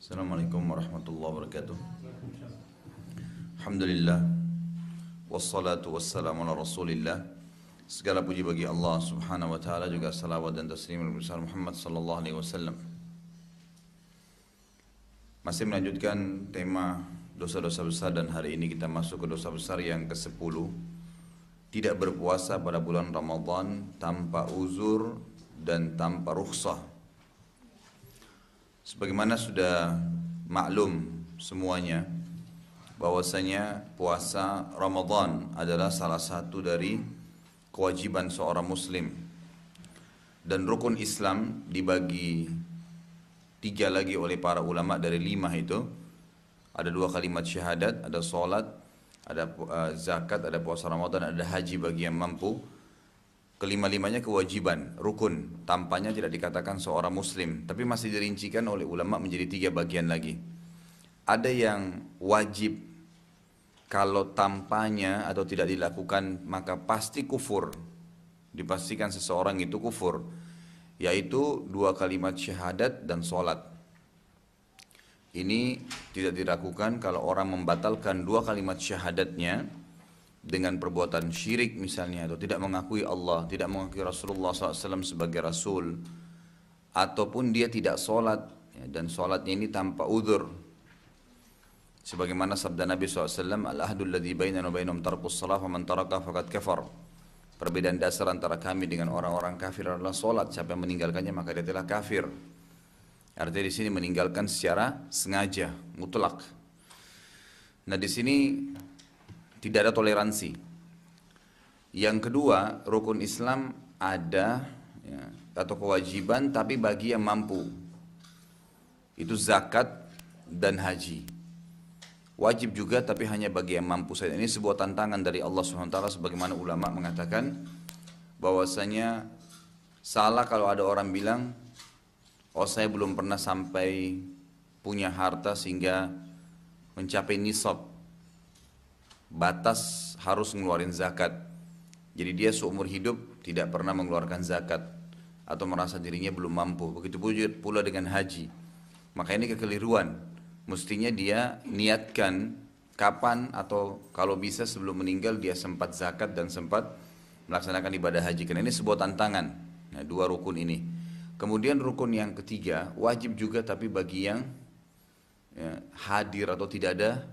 Assalamualaikum warahmatullahi wabarakatuh. Alhamdulillah. Wassalatu wassalamu ala rasulillah. Segala puji bagi Allah subhanahu wa ta'ala, juga salawat dan taslim besar Muhammad sallallahu alaihi wasallam. Masih melanjutkan tema dosa-dosa besar, dan hari ini kita masuk ke dosa besar yang ke-10. Tidak berpuasa pada bulan Ramadan tanpa uzur dan tanpa rukhsah. Sebagaimana sudah maklum semuanya, bahwasanya puasa Ramadan adalah salah satu dari kewajiban seorang muslim. Dan rukun Islam dibagi 3 lagi oleh para ulama dari 5 itu. Ada 2 kalimat syahadat, ada sholat, ada zakat, ada puasa Ramadan, ada haji bagi yang mampu. Kelima-limanya kewajiban, rukun, tampaknya tidak dikatakan seorang muslim, tapi masih dirincikan oleh ulama menjadi 3 bagian lagi. Ada yang wajib, kalau tampaknya atau tidak dilakukan maka pasti kufur, dipastikan seseorang itu kufur, yaitu 2 kalimat syahadat dan sholat. Ini tidak diragukan kalau orang membatalkan 2 kalimat syahadatnya dengan perbuatan syirik misalnya, atau tidak mengakui Allah, tidak mengakui Rasulullah SAW sebagai Rasul, ataupun dia tidak sholat, dan sholatnya ini tanpa udhur. Sebagaimana sabda Nabi SAW, Al-ahdul ladhi bainana wa bainahum tarkus salah wa man taraka faqad kafar. Perbedaan dasar antara kami dengan orang-orang kafir adalah sholat. Siapa yang meninggalkannya maka dia telah kafir. Artinya di sini meninggalkan secara sengaja, mutlak. Nah di sini tidak ada toleransi. Yang kedua, rukun Islam ada atau kewajiban tapi bagi yang mampu. Itu zakat dan haji. Wajib juga tapi hanya bagi yang mampu saja. Ini sebuah tantangan dari Allah SWT, sebagaimana ulama mengatakan bahwasanya salah kalau ada orang bilang, oh saya belum pernah sampai punya harta sehingga mencapai nisab, batas harus mengeluarkan zakat. Jadi dia seumur hidup tidak pernah mengeluarkan zakat atau merasa dirinya belum mampu. Begitu pula dengan haji. Maka ini kekeliruan. Mestinya dia niatkan kapan, atau kalau bisa sebelum meninggal dia sempat zakat dan sempat melaksanakan ibadah haji. Karena ini sebuah tantangan. Nah, 2 rukun ini. Kemudian rukun yang ketiga, wajib juga tapi bagi yang hadir atau tidak ada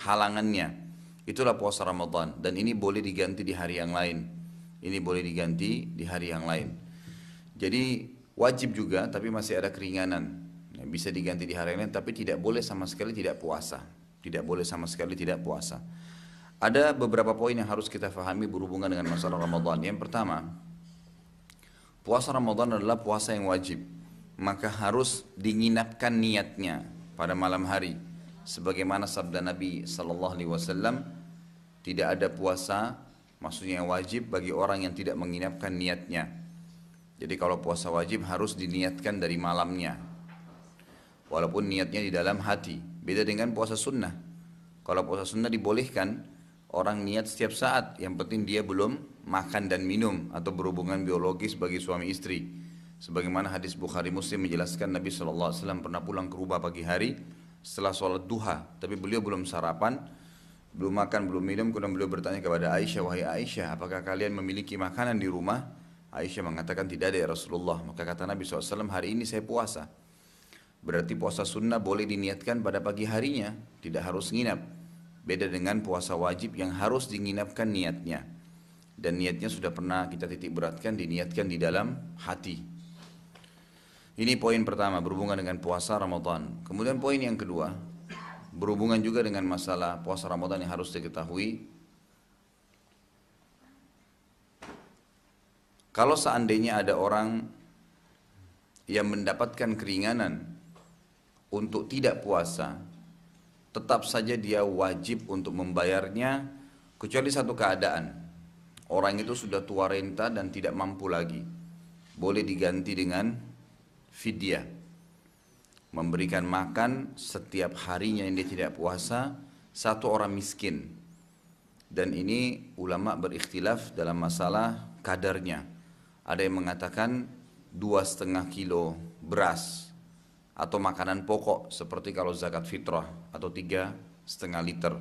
halangannya. Itulah puasa Ramadan, dan ini boleh diganti di hari yang lain. Ini boleh diganti di hari yang lain. Jadi wajib juga tapi masih ada keringanan. Bisa diganti di hari yang lain, tapi tidak boleh sama sekali tidak puasa. Tidak boleh sama sekali tidak puasa. Ada beberapa poin yang harus kita fahami berhubungan dengan masalah Ramadan. Yang pertama, puasa Ramadan adalah puasa yang wajib. Maka harus dinginapkan niatnya pada malam hari. Sebagaimana sabda Nabi SAW, tidak ada puasa, maksudnya yang wajib, bagi orang yang tidak menginapkan niatnya. Jadi kalau puasa wajib harus diniatkan dari malamnya, walaupun niatnya di dalam hati. Beda dengan puasa sunnah. Kalau puasa sunnah dibolehkan orang niat setiap saat, yang penting dia belum makan dan minum atau berhubungan biologis bagi suami istri. Sebagaimana hadis Bukhari Muslim menjelaskan, Nabi SAW pernah pulang ke rumah pagi hari setelah sholat duha, tapi beliau belum sarapan, belum makan, belum minum. Kemudian beliau bertanya kepada Aisyah, wahai Aisyah, apakah kalian memiliki makanan di rumah? Aisyah mengatakan, tidak ada ya Rasulullah. Maka kata Nabi SAW, hari ini saya puasa. Berarti puasa sunnah boleh diniatkan pada pagi harinya, tidak harus nginap. Beda dengan puasa wajib yang harus dinginapkan niatnya. Dan niatnya sudah pernah kita titik beratkan, diniatkan di dalam hati. Ini poin pertama berhubungan dengan puasa Ramadan. Kemudian poin yang kedua, berhubungan juga dengan masalah puasa Ramadan yang harus diketahui. Kalau seandainya ada orang yang mendapatkan keringanan untuk tidak puasa, tetap saja dia wajib untuk membayarnya, kecuali satu keadaan. Orang itu sudah tua renta dan tidak mampu lagi. Boleh diganti dengan fidyah, memberikan makan setiap harinya yang dia tidak puasa 1 orang miskin. Dan ini ulama berikhtilaf dalam masalah kadarnya. Ada yang mengatakan 2,5 kilo beras, atau makanan pokok seperti kalau zakat fitrah atau 3,5 liter,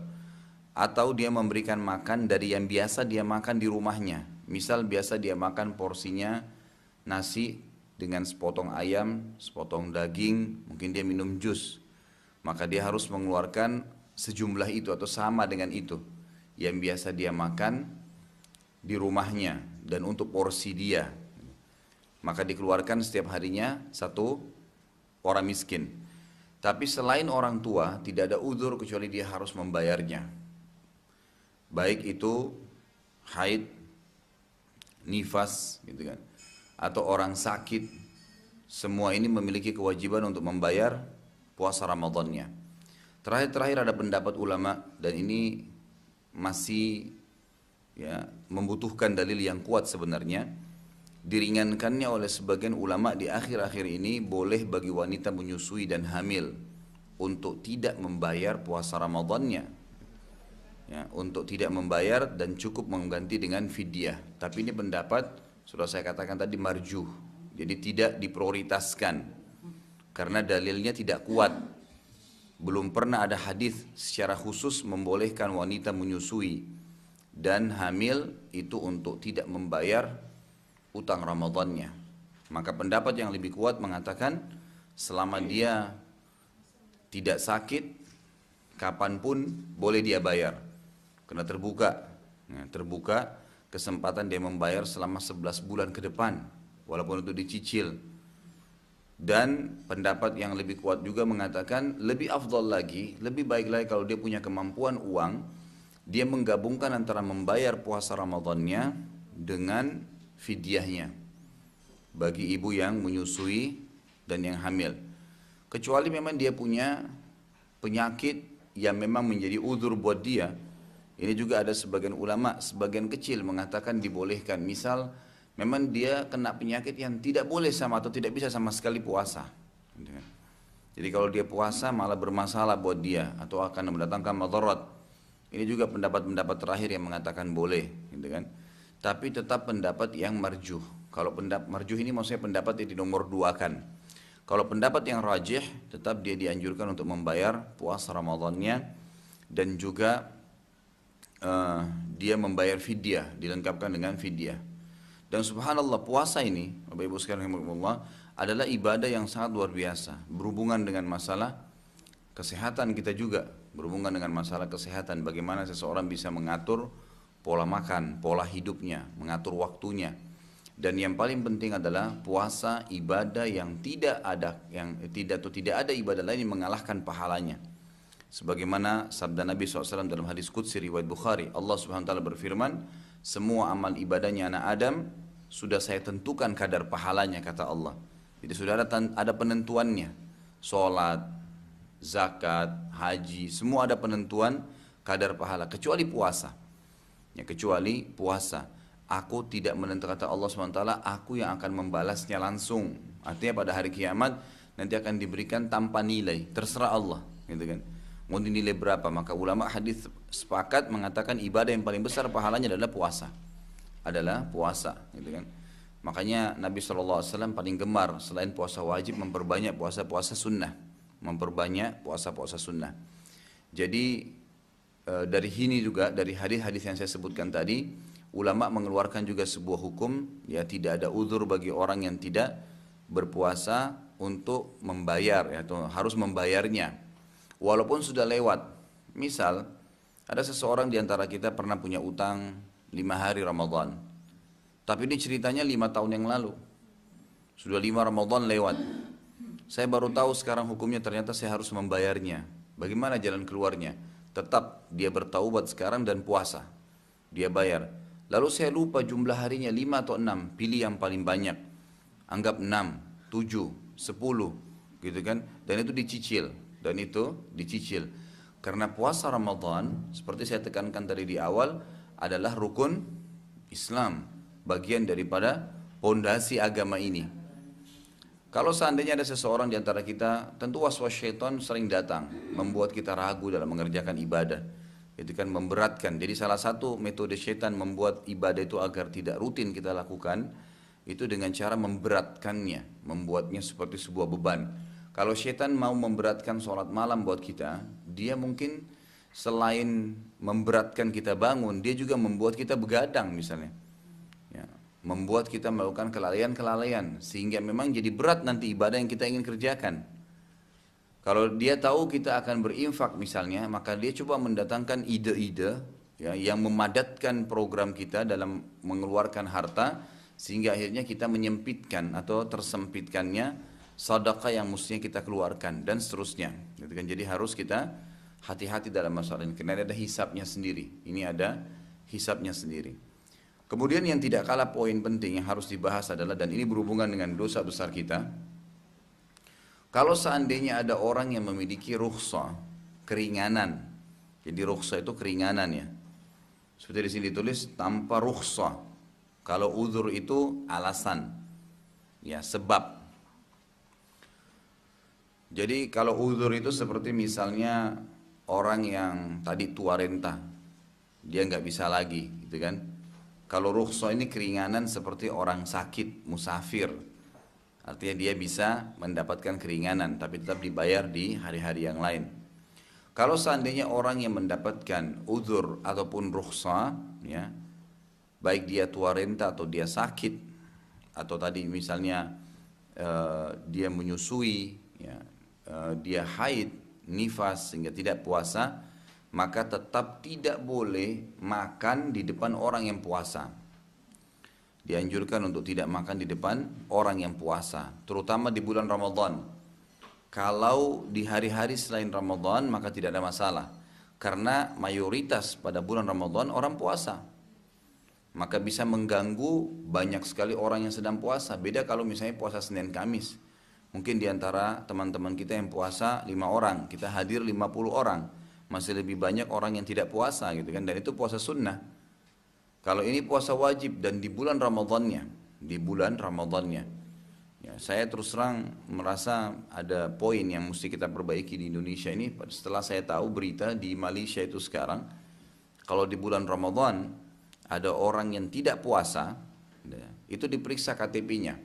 atau dia memberikan makan dari yang biasa dia makan di rumahnya. Misal biasa dia makan porsinya nasi dengan sepotong ayam, sepotong daging, mungkin dia minum jus, maka dia harus mengeluarkan sejumlah itu atau sama dengan itu yang biasa dia makan di rumahnya dan untuk porsi dia, maka dikeluarkan setiap harinya satu orang miskin. Tapi selain orang tua tidak ada uzur kecuali dia harus membayarnya, baik itu haid, nifas gitu kan, atau orang sakit, semua ini memiliki kewajiban untuk membayar puasa Ramadannya. Terakhir ada pendapat ulama, dan ini masih ya membutuhkan dalil yang kuat sebenarnya. Diringankannya oleh sebagian ulama di akhir-akhir ini, boleh bagi wanita menyusui dan hamil untuk tidak membayar puasa Ramadannya, ya, untuk tidak membayar dan cukup mengganti dengan fidyah. Tapi ini pendapat sudah saya katakan tadi marjuh, jadi tidak diprioritaskan karena dalilnya tidak kuat. Belum pernah ada hadis secara khusus membolehkan wanita menyusui dan hamil itu untuk tidak membayar utang Ramadannya. Maka pendapat yang lebih kuat mengatakan selama dia tidak sakit, kapanpun boleh dia bayar. Karena terbuka kesempatan dia membayar selama 11 bulan ke depan, walaupun itu dicicil. Dan pendapat yang lebih kuat juga mengatakan lebih afdal lagi, lebih baik lagi kalau dia punya kemampuan uang, dia menggabungkan antara membayar puasa Ramadannya dengan fidyahnya bagi ibu yang menyusui dan yang hamil. Kecuali memang dia punya penyakit yang memang menjadi uzur buat dia. Ini juga ada sebagian ulama, sebagian kecil mengatakan dibolehkan. Misal memang dia kena penyakit yang tidak boleh sama atau tidak bisa sama sekali puasa. Jadi kalau dia puasa malah bermasalah buat dia atau akan mendatangkan madarat. Ini juga pendapat-pendapat terakhir yang mengatakan boleh, gitu kan. Tapi tetap pendapat yang marjuh. Kalau pendapat marjuh ini maksudnya pendapat yang dinomor duakan. Kalau pendapat yang rajih, tetap dia dianjurkan untuk membayar puasa Ramadannya dan juga dia membayar fidyah, dilengkapkan dengan fidyah. Dan subhanallah puasa ini, Bapak Ibu sekalian rahimakumullah, adalah ibadah yang sangat luar biasa, berhubungan dengan masalah kesehatan kita juga, berhubungan dengan masalah kesehatan, bagaimana seseorang bisa mengatur pola makan, pola hidupnya, mengatur waktunya. Dan yang paling penting adalah puasa ibadah yang tidak ada ibadah lain yang mengalahkan pahalanya. Sebagaimana sabda Nabi SAW dalam hadis Qudsi riwayat Bukhari, Allah SWT berfirman, semua amal ibadahnya anak Adam sudah saya tentukan kadar pahalanya, kata Allah. Jadi sudah ada penentuannya. Sholat, zakat, haji, semua ada penentuan kadar pahala, kecuali puasa. Ya, kecuali puasa. Aku tidak menentukan, kata Allah SWT, aku yang akan membalasnya langsung. Artinya pada hari kiamat nanti akan diberikan tanpa nilai, terserah Allah, gitu kan. Mau dinilai berapa? Maka ulama hadis sepakat mengatakan ibadah yang paling besar pahalanya adalah puasa. Gitu kan. Makanya Nabi SAW paling gemar selain puasa wajib memperbanyak puasa-puasa sunnah. Jadi dari sini juga, dari hadis-hadis yang saya sebutkan tadi, ulama mengeluarkan juga sebuah hukum, ya tidak ada uzur bagi orang yang tidak berpuasa untuk membayar, ya, atau harus membayarnya. Walaupun sudah lewat. Misal ada seseorang di antara kita pernah punya utang 5 hari Ramadan, tapi ini ceritanya 5 tahun yang lalu. Sudah 5 Ramadan lewat, saya baru tahu sekarang hukumnya, ternyata saya harus membayarnya. Bagaimana jalan keluarnya? Tetap dia bertaubat sekarang dan puasa, dia bayar. Lalu saya lupa jumlah harinya 5 atau 6, pilih yang paling banyak, anggap 6, 7, 10 gitu kan. Dan itu dicicil. Karena puasa Ramadan, seperti saya tekankan tadi di awal, adalah rukun Islam, bagian daripada pondasi agama ini. Kalau seandainya ada seseorang di antara kita, tentu waswas syaitan sering datang, membuat kita ragu dalam mengerjakan ibadah. Itu kan memberatkan. Jadi salah satu metode syaitan membuat ibadah itu agar tidak rutin kita lakukan, itu dengan cara memberatkannya, membuatnya seperti sebuah beban. Kalau syaitan mau memberatkan sholat malam buat kita, dia mungkin selain memberatkan kita bangun, dia juga membuat kita begadang misalnya. Ya, membuat kita melakukan kelalaian-kelalaian, sehingga memang jadi berat nanti ibadah yang kita ingin kerjakan. Kalau dia tahu kita akan berinfak misalnya, maka dia coba mendatangkan ide-ide ya, yang memadatkan program kita dalam mengeluarkan harta, sehingga akhirnya kita menyempitkan atau tersempitkannya sedekah yang mestinya kita keluarkan dan seterusnya. Gitu kan? Jadi harus kita hati-hati dalam masalah ini, karena ada hisabnya sendiri. Ini ada hisabnya sendiri. Kemudian yang tidak kalah poin penting yang harus dibahas adalah, dan ini berhubungan dengan dosa besar kita. Kalau seandainya ada orang yang memiliki rukhsah, keringanan. Jadi rukhsah itu keringanan ya. Seperti di sini ditulis tanpa rukhsah. Kalau uzur itu alasan, ya sebab. Jadi kalau uzur itu seperti misalnya orang yang tadi tua renta, dia nggak bisa lagi, gitu kan? Kalau rukhsah ini keringanan seperti orang sakit, musafir. Artinya dia bisa mendapatkan keringanan, tapi tetap dibayar di hari-hari yang lain. Kalau seandainya orang yang mendapatkan uzur ataupun rukhsah, ya, baik dia tua renta atau dia sakit, atau tadi misalnya dia menyusui, ya, dia haid, nifas sehingga tidak puasa, maka tetap tidak boleh makan di depan orang yang puasa. Dianjurkan untuk tidak makan di depan orang yang puasa, terutama di bulan Ramadan. Kalau di hari-hari selain Ramadan maka tidak ada masalah, karena mayoritas pada bulan Ramadan orang puasa. Maka bisa mengganggu banyak sekali orang yang sedang puasa. Beda kalau misalnya puasa Senin Kamis. Mungkin diantara teman-teman kita yang puasa 5 orang, kita hadir 50 orang. Masih lebih banyak orang yang tidak puasa gitu kan, dan itu puasa sunnah. Kalau ini puasa wajib dan di bulan Ramadannya, ya, saya terus terang merasa ada poin yang mesti kita perbaiki di Indonesia ini. Setelah saya tahu berita di Malaysia itu sekarang, kalau di bulan Ramadan ada orang yang tidak puasa, ya, itu diperiksa KTP-nya.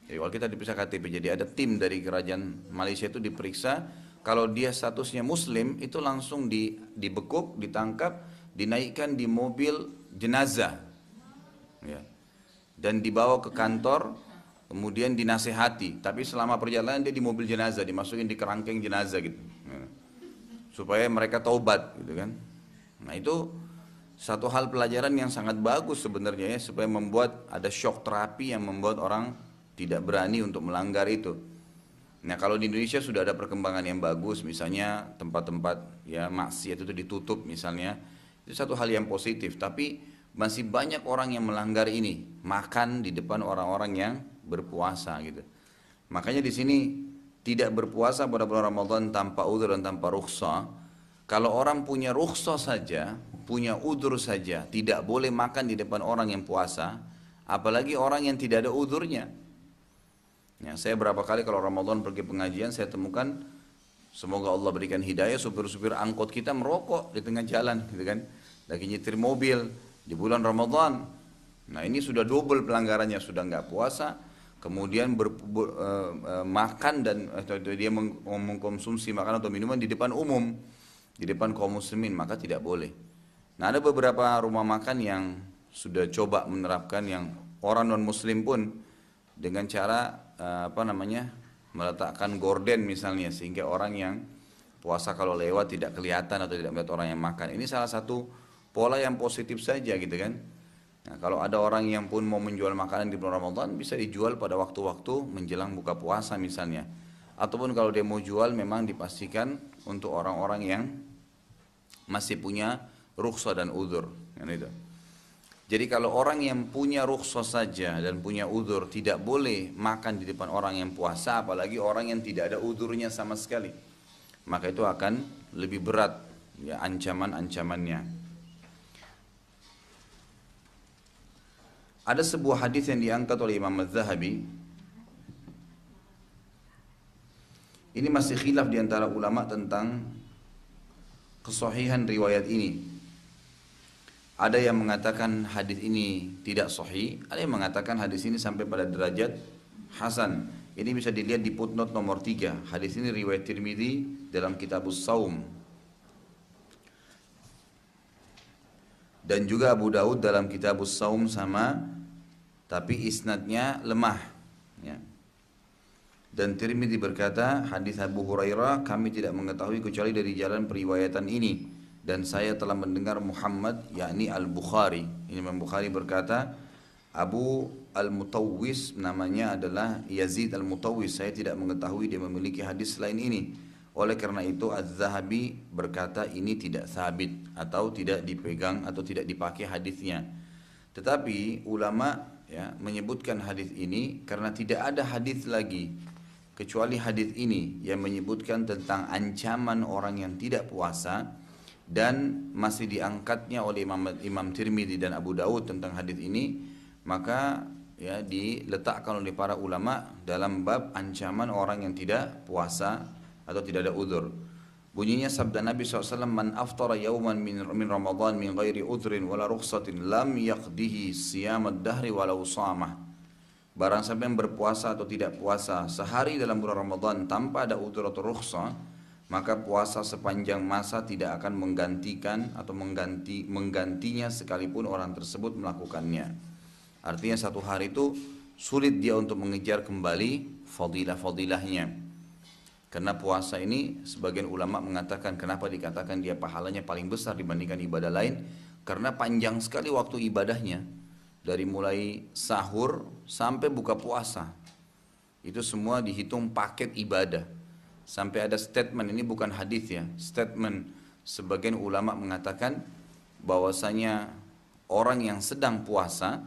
Jadi kalau kita diperiksa KTP, jadi ada tim dari kerajaan Malaysia itu diperiksa. Kalau dia statusnya Muslim, itu langsung dibekuk, ditangkap, dinaikkan di mobil jenazah, ya, dan dibawa ke kantor, kemudian dinasehati. Tapi selama perjalanan dia di mobil jenazah, dimasukin di kerangkeng jenazah gitu, ya, supaya mereka taubat, gitu kan. Nah itu satu hal pelajaran yang sangat bagus sebenarnya ya, supaya membuat ada shock terapi yang membuat orang tidak berani untuk melanggar itu. Nah kalau di Indonesia sudah ada perkembangan yang bagus, misalnya tempat-tempat ya maksiat itu ditutup misalnya. Itu satu hal yang positif, tapi masih banyak orang yang melanggar ini, makan di depan orang-orang yang berpuasa gitu. Makanya di sini tidak berpuasa pada bulan Ramadan tanpa udzur dan tanpa rukhsah. Kalau orang punya rukhsah saja, punya udzur saja, tidak boleh makan di depan orang yang puasa, apalagi orang yang tidak ada udzurnya. Ya, saya berapa kali kalau Ramadan pergi pengajian, saya temukan, semoga Allah berikan hidayah, supir-supir angkot kita merokok di tengah jalan, gitu kan? Lagi nyetir mobil di bulan Ramadan. Nah ini sudah double pelanggarannya, sudah nggak puasa, kemudian makan dan atau dia mengkonsumsi makanan atau minuman di depan umum, di depan kaum muslimin, maka tidak boleh. Nah ada beberapa rumah makan yang sudah coba menerapkan, yang orang non muslim pun dengan cara meletakkan gorden misalnya, sehingga orang yang puasa kalau lewat tidak kelihatan atau tidak melihat orang yang makan. Ini salah satu pola yang positif saja gitu kan. Nah, kalau ada orang yang pun mau menjual makanan di bulan Ramadan, bisa dijual pada waktu-waktu menjelang buka puasa misalnya. Ataupun kalau dia mau jual memang dipastikan untuk orang-orang yang masih punya rukhsah dan udzur, kan itu. Jadi kalau orang yang punya rukhsah saja dan punya udzur tidak boleh makan di depan orang yang puasa, apalagi orang yang tidak ada udzurnya sama sekali. Maka itu akan lebih berat ya ancaman-ancamannya. Ada sebuah hadis yang diangkat oleh Imam Az-Zahabi. Ini masih khilaf di antara ulama tentang kesahihan riwayat ini. Ada yang mengatakan hadis ini tidak sahih, ada yang mengatakan hadis ini sampai pada derajat hasan. Ini bisa dilihat di footnote nomor 3. Hadis ini riwayat Tirmidzi dalam Kitabus Shaum. Dan juga Abu Daud dalam Kitabus Shaum sama, tapi isnadnya lemah. Ya. Dan Tirmidzi berkata, hadis Abu Hurairah, kami tidak mengetahui kecuali dari jalan periwayatan ini. Dan saya telah mendengar Muhammad, yakni Al-Bukhari. Ini Imam Bukhari berkata, Abu Al-Mutawwis namanya adalah Yazid Al-Mutawwis. Saya tidak mengetahui dia memiliki hadis selain ini. Oleh karena itu Az-Zahabi berkata ini tidak sabit atau tidak dipegang atau tidak dipakai hadisnya. Tetapi ulama ya menyebutkan hadis ini karena tidak ada hadis lagi kecuali hadis ini yang menyebutkan tentang ancaman orang yang tidak puasa, dan masih diangkatnya oleh Imam Tirmidzi dan Abu Daud tentang hadis ini. Maka ya diletakkan oleh para ulama dalam bab ancaman orang yang tidak puasa atau tidak ada uzur. Bunyinya sabda Nabi SAW, man aftara yawman min Ramadan min ghairi udhrin wala rukhsatin lam yaqdihi siyamad dahri walau samah. Barang siapa yang berpuasa atau tidak puasa sehari dalam bulan Ramadan tanpa ada udhur atau rukhsah, maka puasa sepanjang masa tidak akan menggantikan atau menggantinya sekalipun orang tersebut melakukannya. Artinya satu hari itu sulit dia untuk mengejar kembali fadilah-fadilahnya. Karena puasa ini sebagian ulama mengatakan kenapa dikatakan dia pahalanya paling besar dibandingkan ibadah lain, karena panjang sekali waktu ibadahnya. Dari mulai sahur sampai buka puasa. Itu semua dihitung paket ibadah. Sampai ada statement, ini bukan hadis ya, statement sebagian ulama mengatakan bahwasanya orang yang sedang puasa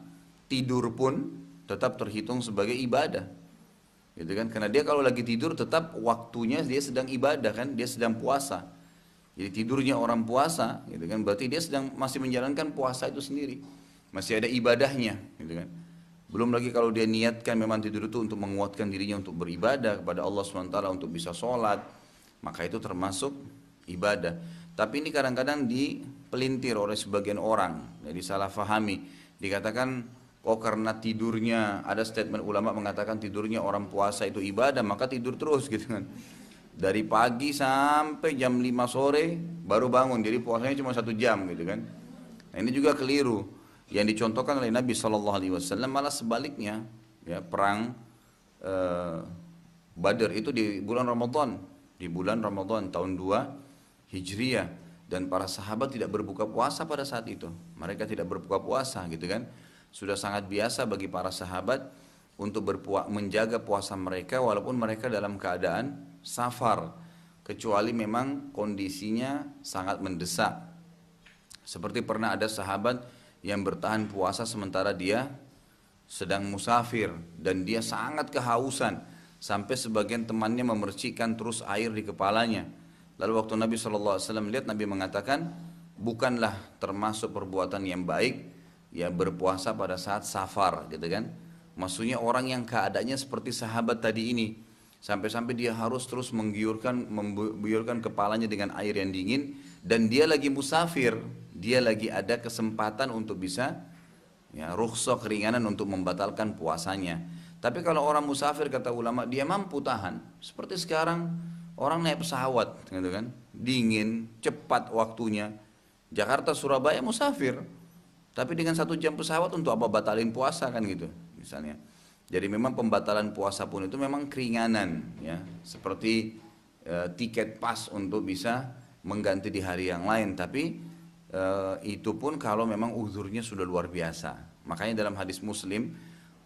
tidur pun tetap terhitung sebagai ibadah, gitu kan? Karena dia kalau lagi tidur tetap waktunya dia sedang ibadah kan, dia sedang puasa. Jadi tidurnya orang puasa, gitu kan? Berarti dia sedang masih menjalankan puasa itu sendiri, masih ada ibadahnya, gitu kan? Belum lagi kalau dia niatkan memang tidur itu untuk menguatkan dirinya untuk beribadah kepada Allah SWT, untuk bisa sholat, maka itu termasuk ibadah. Tapi ini kadang-kadang dipelintir oleh sebagian orang, jadi salah fahami, dikatakan oh karena tidurnya, ada statement ulama mengatakan tidurnya orang puasa itu ibadah, maka tidur terus gitu kan. Dari pagi sampai jam 5 sore baru bangun, jadi puasanya cuma 1 jam gitu kan. Nah ini juga keliru. Yang dicontohkan oleh Nabi SAW malah sebaliknya. Ya, perang Badr itu di bulan Ramadan. Di bulan Ramadan tahun 2 Hijriah. Dan para sahabat tidak berbuka puasa pada saat itu. Mereka tidak berbuka puasa gitu kan. Sudah sangat biasa bagi para sahabat untuk menjaga puasa mereka walaupun mereka dalam keadaan safar, kecuali memang kondisinya sangat mendesak. Seperti pernah ada sahabat yang bertahan puasa sementara dia sedang musafir dan dia sangat kehausan sampai sebagian temannya memercikkan terus air di kepalanya. Lalu waktu Nabi SAW lihat, Nabi mengatakan bukanlah termasuk perbuatan yang baik ya berpuasa pada saat safar, gitu kan? Maksudnya orang yang keadaannya seperti sahabat tadi ini, sampai-sampai dia harus terus membiurkan kepalanya dengan air yang dingin, dan dia lagi musafir, dia lagi ada kesempatan untuk bisa ya rukhsah, keringanan untuk membatalkan puasanya. Tapi kalau orang musafir kata ulama dia mampu tahan. Seperti sekarang orang naik pesawat, gitu kan? Dingin, cepat waktunya. Jakarta Surabaya musafir. Tapi dengan 1 jam pesawat untuk apa batalin puasa kan gitu misalnya. Jadi memang pembatalan puasa pun itu memang keringanan ya. Seperti tiket pas untuk bisa mengganti di hari yang lain. Tapi itu pun kalau memang uzurnya sudah luar biasa. Makanya dalam hadis Muslim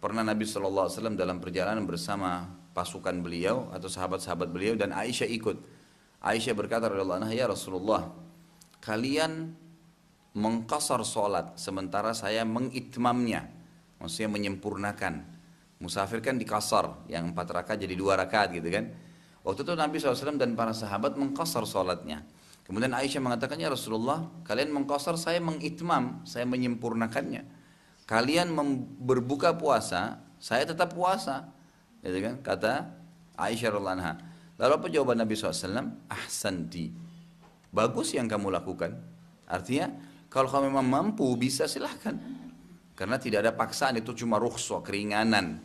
pernah Nabi SAW dalam perjalanan bersama pasukan beliau atau sahabat-sahabat beliau dan Aisyah ikut. Aisyah berkata radhiyallahu anha, ya Rasulullah, kalian mengqasar solat sementara saya mengitmamnya, maksudnya menyempurnakan. Musafir kan dikasar, yang 4 rakaat jadi 2 rakaat gitu kan. Waktu itu Nabi SAW dan para sahabat mengqasar solatnya. Kemudian Aisyah mengatakan, ya Rasulullah, kalian mengqasar, saya mengitmam, saya menyempurnakannya. Kalian berbuka puasa, saya tetap puasa, gitu kan? Kata Aisyah radhiyallahu anha. Lalu apa jawaban Nabi SAW? Ahsanti, bagus yang kamu lakukan. Artinya kalau kamu memang mampu bisa silahkan, karena tidak ada paksaan, itu cuma rukhsah, keringanan.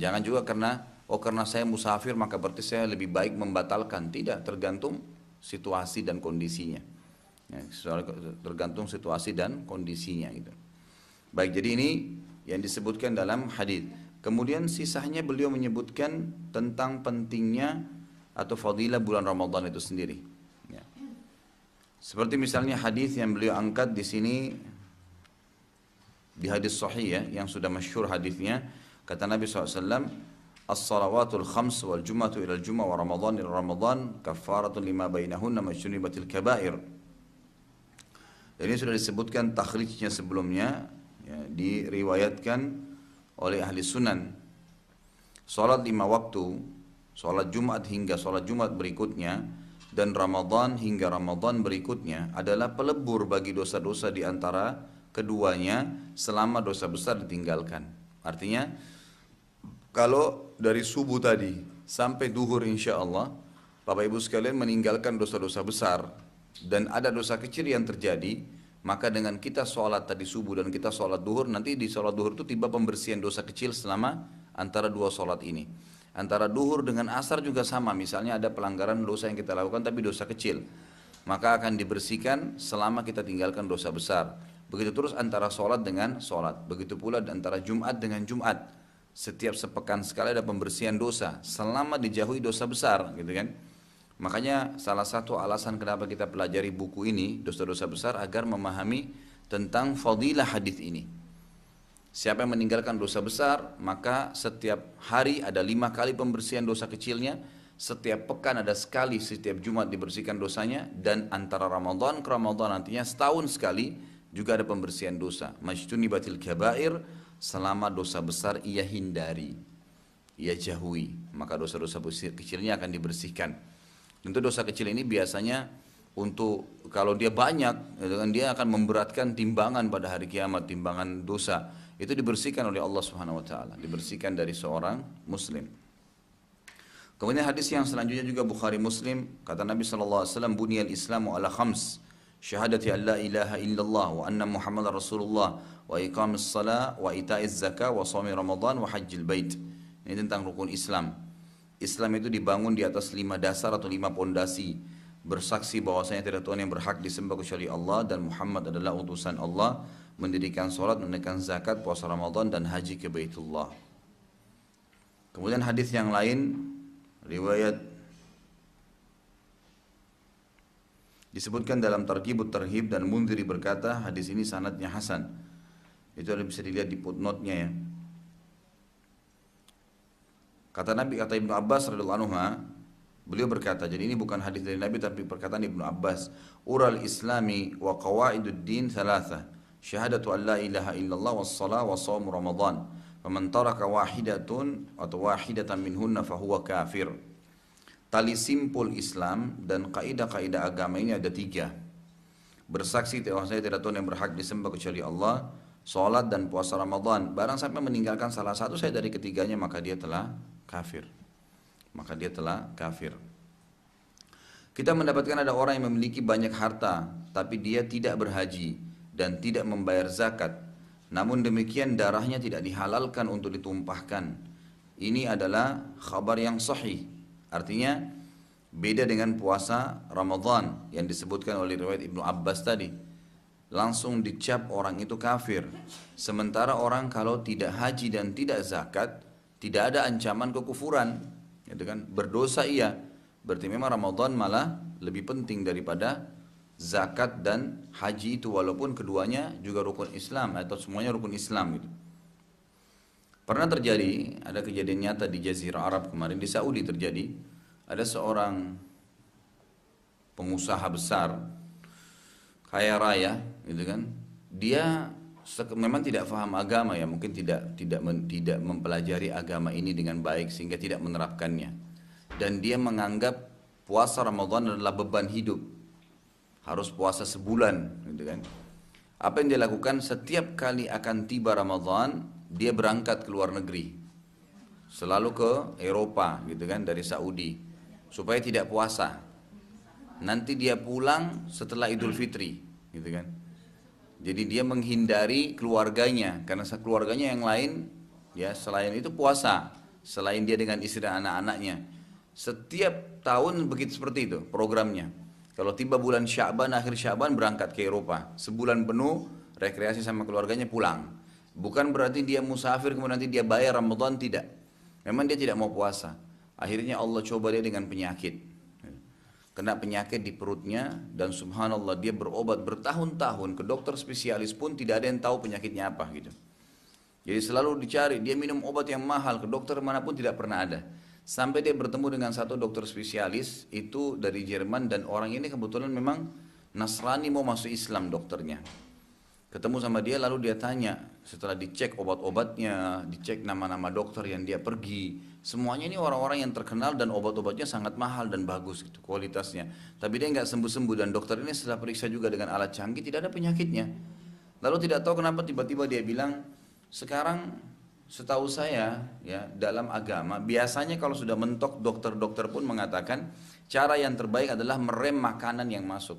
Jangan juga karena oh karena saya musafir maka berarti saya lebih baik membatalkan. Tidak, tergantung situasi dan kondisinya. Ya, tergantung situasi dan kondisinya gitu. Baik, jadi ini yang disebutkan dalam hadis. Kemudian sisanya beliau menyebutkan tentang pentingnya atau fadilah bulan Ramadan itu sendiri. Ya. Seperti misalnya hadis yang beliau angkat di sini di hadis sahih ya, yang sudah masyhur hadisnya, kata Nabi SAW, as-salawatul khams wal jum'atu ila al-jum'ah wa ramadan ila ramadan kafaratun lima bainahunna majtunibatil kabair. Dan ini sudah disebutkan takhrijnya sebelumnya, ya, diriwayatkan oleh ahli sunan. Salat 5 waktu, salat Jumat hingga salat Jumat berikutnya, dan Ramadan hingga Ramadan berikutnya adalah pelebur bagi dosa-dosa di antara keduanya selama dosa besar ditinggalkan. Artinya, kalau dari subuh tadi sampai duhur insya Allah, Bapak Ibu sekalian meninggalkan dosa-dosa besar, dan ada dosa kecil yang terjadi, maka dengan kita sholat tadi subuh dan kita sholat duhur, nanti di sholat duhur itu tiba pembersihan dosa kecil selama antara dua sholat ini. Antara duhur dengan asar juga sama, misalnya ada pelanggaran dosa yang kita lakukan tapi dosa kecil, maka akan dibersihkan selama kita tinggalkan dosa besar. Begitu terus antara sholat dengan sholat, begitu pula antara Jumat dengan Jumat. Setiap sepekan sekali ada pembersihan dosa selama dijauhi dosa besar, gitu kan. Makanya salah satu alasan kenapa kita pelajari buku ini, dosa-dosa besar, agar memahami tentang fadilah hadis ini. Siapa yang meninggalkan dosa besar, maka setiap hari ada 5 kali pembersihan dosa kecilnya, setiap pekan ada sekali, setiap Jumat dibersihkan dosanya, dan antara Ramadan ke Ramadan nantinya setahun sekali juga ada pembersihan dosa. Majtunibatil kabair, selama dosa besar ia hindari, ia jauhi, maka dosa-dosa kecilnya akan dibersihkan. Tentu dosa kecil ini biasanya untuk kalau dia banyak, dia akan memberatkan timbangan pada hari kiamat, timbangan dosa itu dibersihkan oleh Allah Subhanahu Wa Taala, dibersihkan dari seorang Muslim. Kemudian hadis yang selanjutnya juga Bukhari Muslim, kata Nabi Sallallahu Alaihi Wasallam, buniyal Islamu ala khams, syahadati an la ilaha illallah wa anna Muhammad Rasulullah wa iqamis salah wa ita'iz zakah wa shaumi Ramadan wa hajjil bait. Ini tentang rukun Islam. Islam itu dibangun di atas 5 dasar atau 5 pondasi. Bersaksi bahwasanya tidak Tuhan yang berhak disembah kecuali Allah dan Muhammad adalah utusan Allah, mendirikan salat, menunaikan zakat, puasa Ramadan dan haji ke Baitullah. Kemudian hadis yang lain riwayat disebutkan dalam Targhibut Tarhib, dan Mundhiri berkata hadis ini sanadnya hasan. Itu bisa dilihat di footnote-nya ya. Kata Ibnu Abbas radhiyallahu anhu, beliau berkata, jadi ini bukan hadis dari Nabi tapi perkataan Ibnu Abbas, ural islami wa qawaidud din thalatha, syahadatu an la ilaha illallah was salah wa shaum Ramadan, faman taraka wahidatun atau wahidatan minhunna fahuwa kafir. Tali simpul Islam dan kaidah-kaidah agama ini ada 3. Bersaksi bahwasanya tidak Tuhan yang berhak disembah kecuali Allah, salat dan puasa Ramadan. Barang sampai meninggalkan salah satu saya dari ketiganya, maka dia telah kafir. Maka dia telah kafir. Kita mendapatkan ada orang yang memiliki banyak harta, tapi dia tidak berhaji dan tidak membayar zakat. Namun demikian darahnya tidak dihalalkan untuk ditumpahkan. Ini adalah khabar yang sahih. Artinya beda dengan puasa Ramadan yang disebutkan oleh riwayat Ibnu Abbas tadi. Langsung dicap orang itu kafir. Sementara orang kalau tidak haji dan tidak zakat, tidak ada ancaman kekufuran, gitu kan? Berdosa iya. Berarti memang Ramadan malah lebih penting daripada zakat dan haji itu, walaupun keduanya juga rukun Islam atau semuanya rukun Islam gitu. Pernah terjadi, ada kejadian nyata di Jazirah Arab kemarin, di Saudi terjadi. Ada seorang pengusaha besar, kaya raya, gitu kan? Dia memang tidak paham agama ya, mungkin tidak mempelajari agama ini dengan baik sehingga tidak menerapkannya. Dan dia menganggap puasa Ramadan adalah beban hidup, harus puasa sebulan, gitu kan? Apa yang dia lakukan? Setiap kali akan tiba Ramadan, dia berangkat ke luar negeri, selalu ke Eropa, gitu kan, dari Saudi, supaya tidak puasa. Nanti dia pulang setelah Idul Fitri, gitu kan? Jadi dia menghindari keluarganya, karena keluarganya yang lain ya selain itu puasa. selain dia dengan istri dan anak-anaknya. Setiap tahun begitu seperti itu programnya. Kalau tiba bulan Sya'ban, akhir Sya'ban berangkat ke Eropa. Sebulan penuh rekreasi sama keluarganya pulang. Bukan berarti dia musafir kemudian nanti dia bayar Ramadan, tidak. Memang dia tidak mau puasa. Akhirnya Allah coba dia dengan penyakit. Kena penyakit di perutnya dan subhanallah dia berobat bertahun-tahun ke dokter spesialis pun tidak ada yang tahu penyakitnya apa gitu. Jadi selalu dicari, dia minum obat yang mahal ke dokter manapun tidak pernah ada. Sampai dia bertemu dengan satu dokter spesialis itu dari Jerman dan orang ini kebetulan memang Nasrani mau masuk Islam dokternya. Ketemu sama dia lalu dia tanya, setelah dicek obat-obatnya, dicek nama-nama dokter yang dia pergi, semuanya ini orang-orang yang terkenal dan obat-obatnya sangat mahal dan bagus gitu kualitasnya. Tapi dia nggak sembuh-sembuh dan dokter ini setelah periksa juga dengan alat canggih tidak ada penyakitnya. Lalu tidak tahu kenapa tiba-tiba dia bilang, sekarang setahu saya ya dalam agama biasanya kalau sudah mentok dokter-dokter pun mengatakan cara yang terbaik adalah merem makanan yang masuk.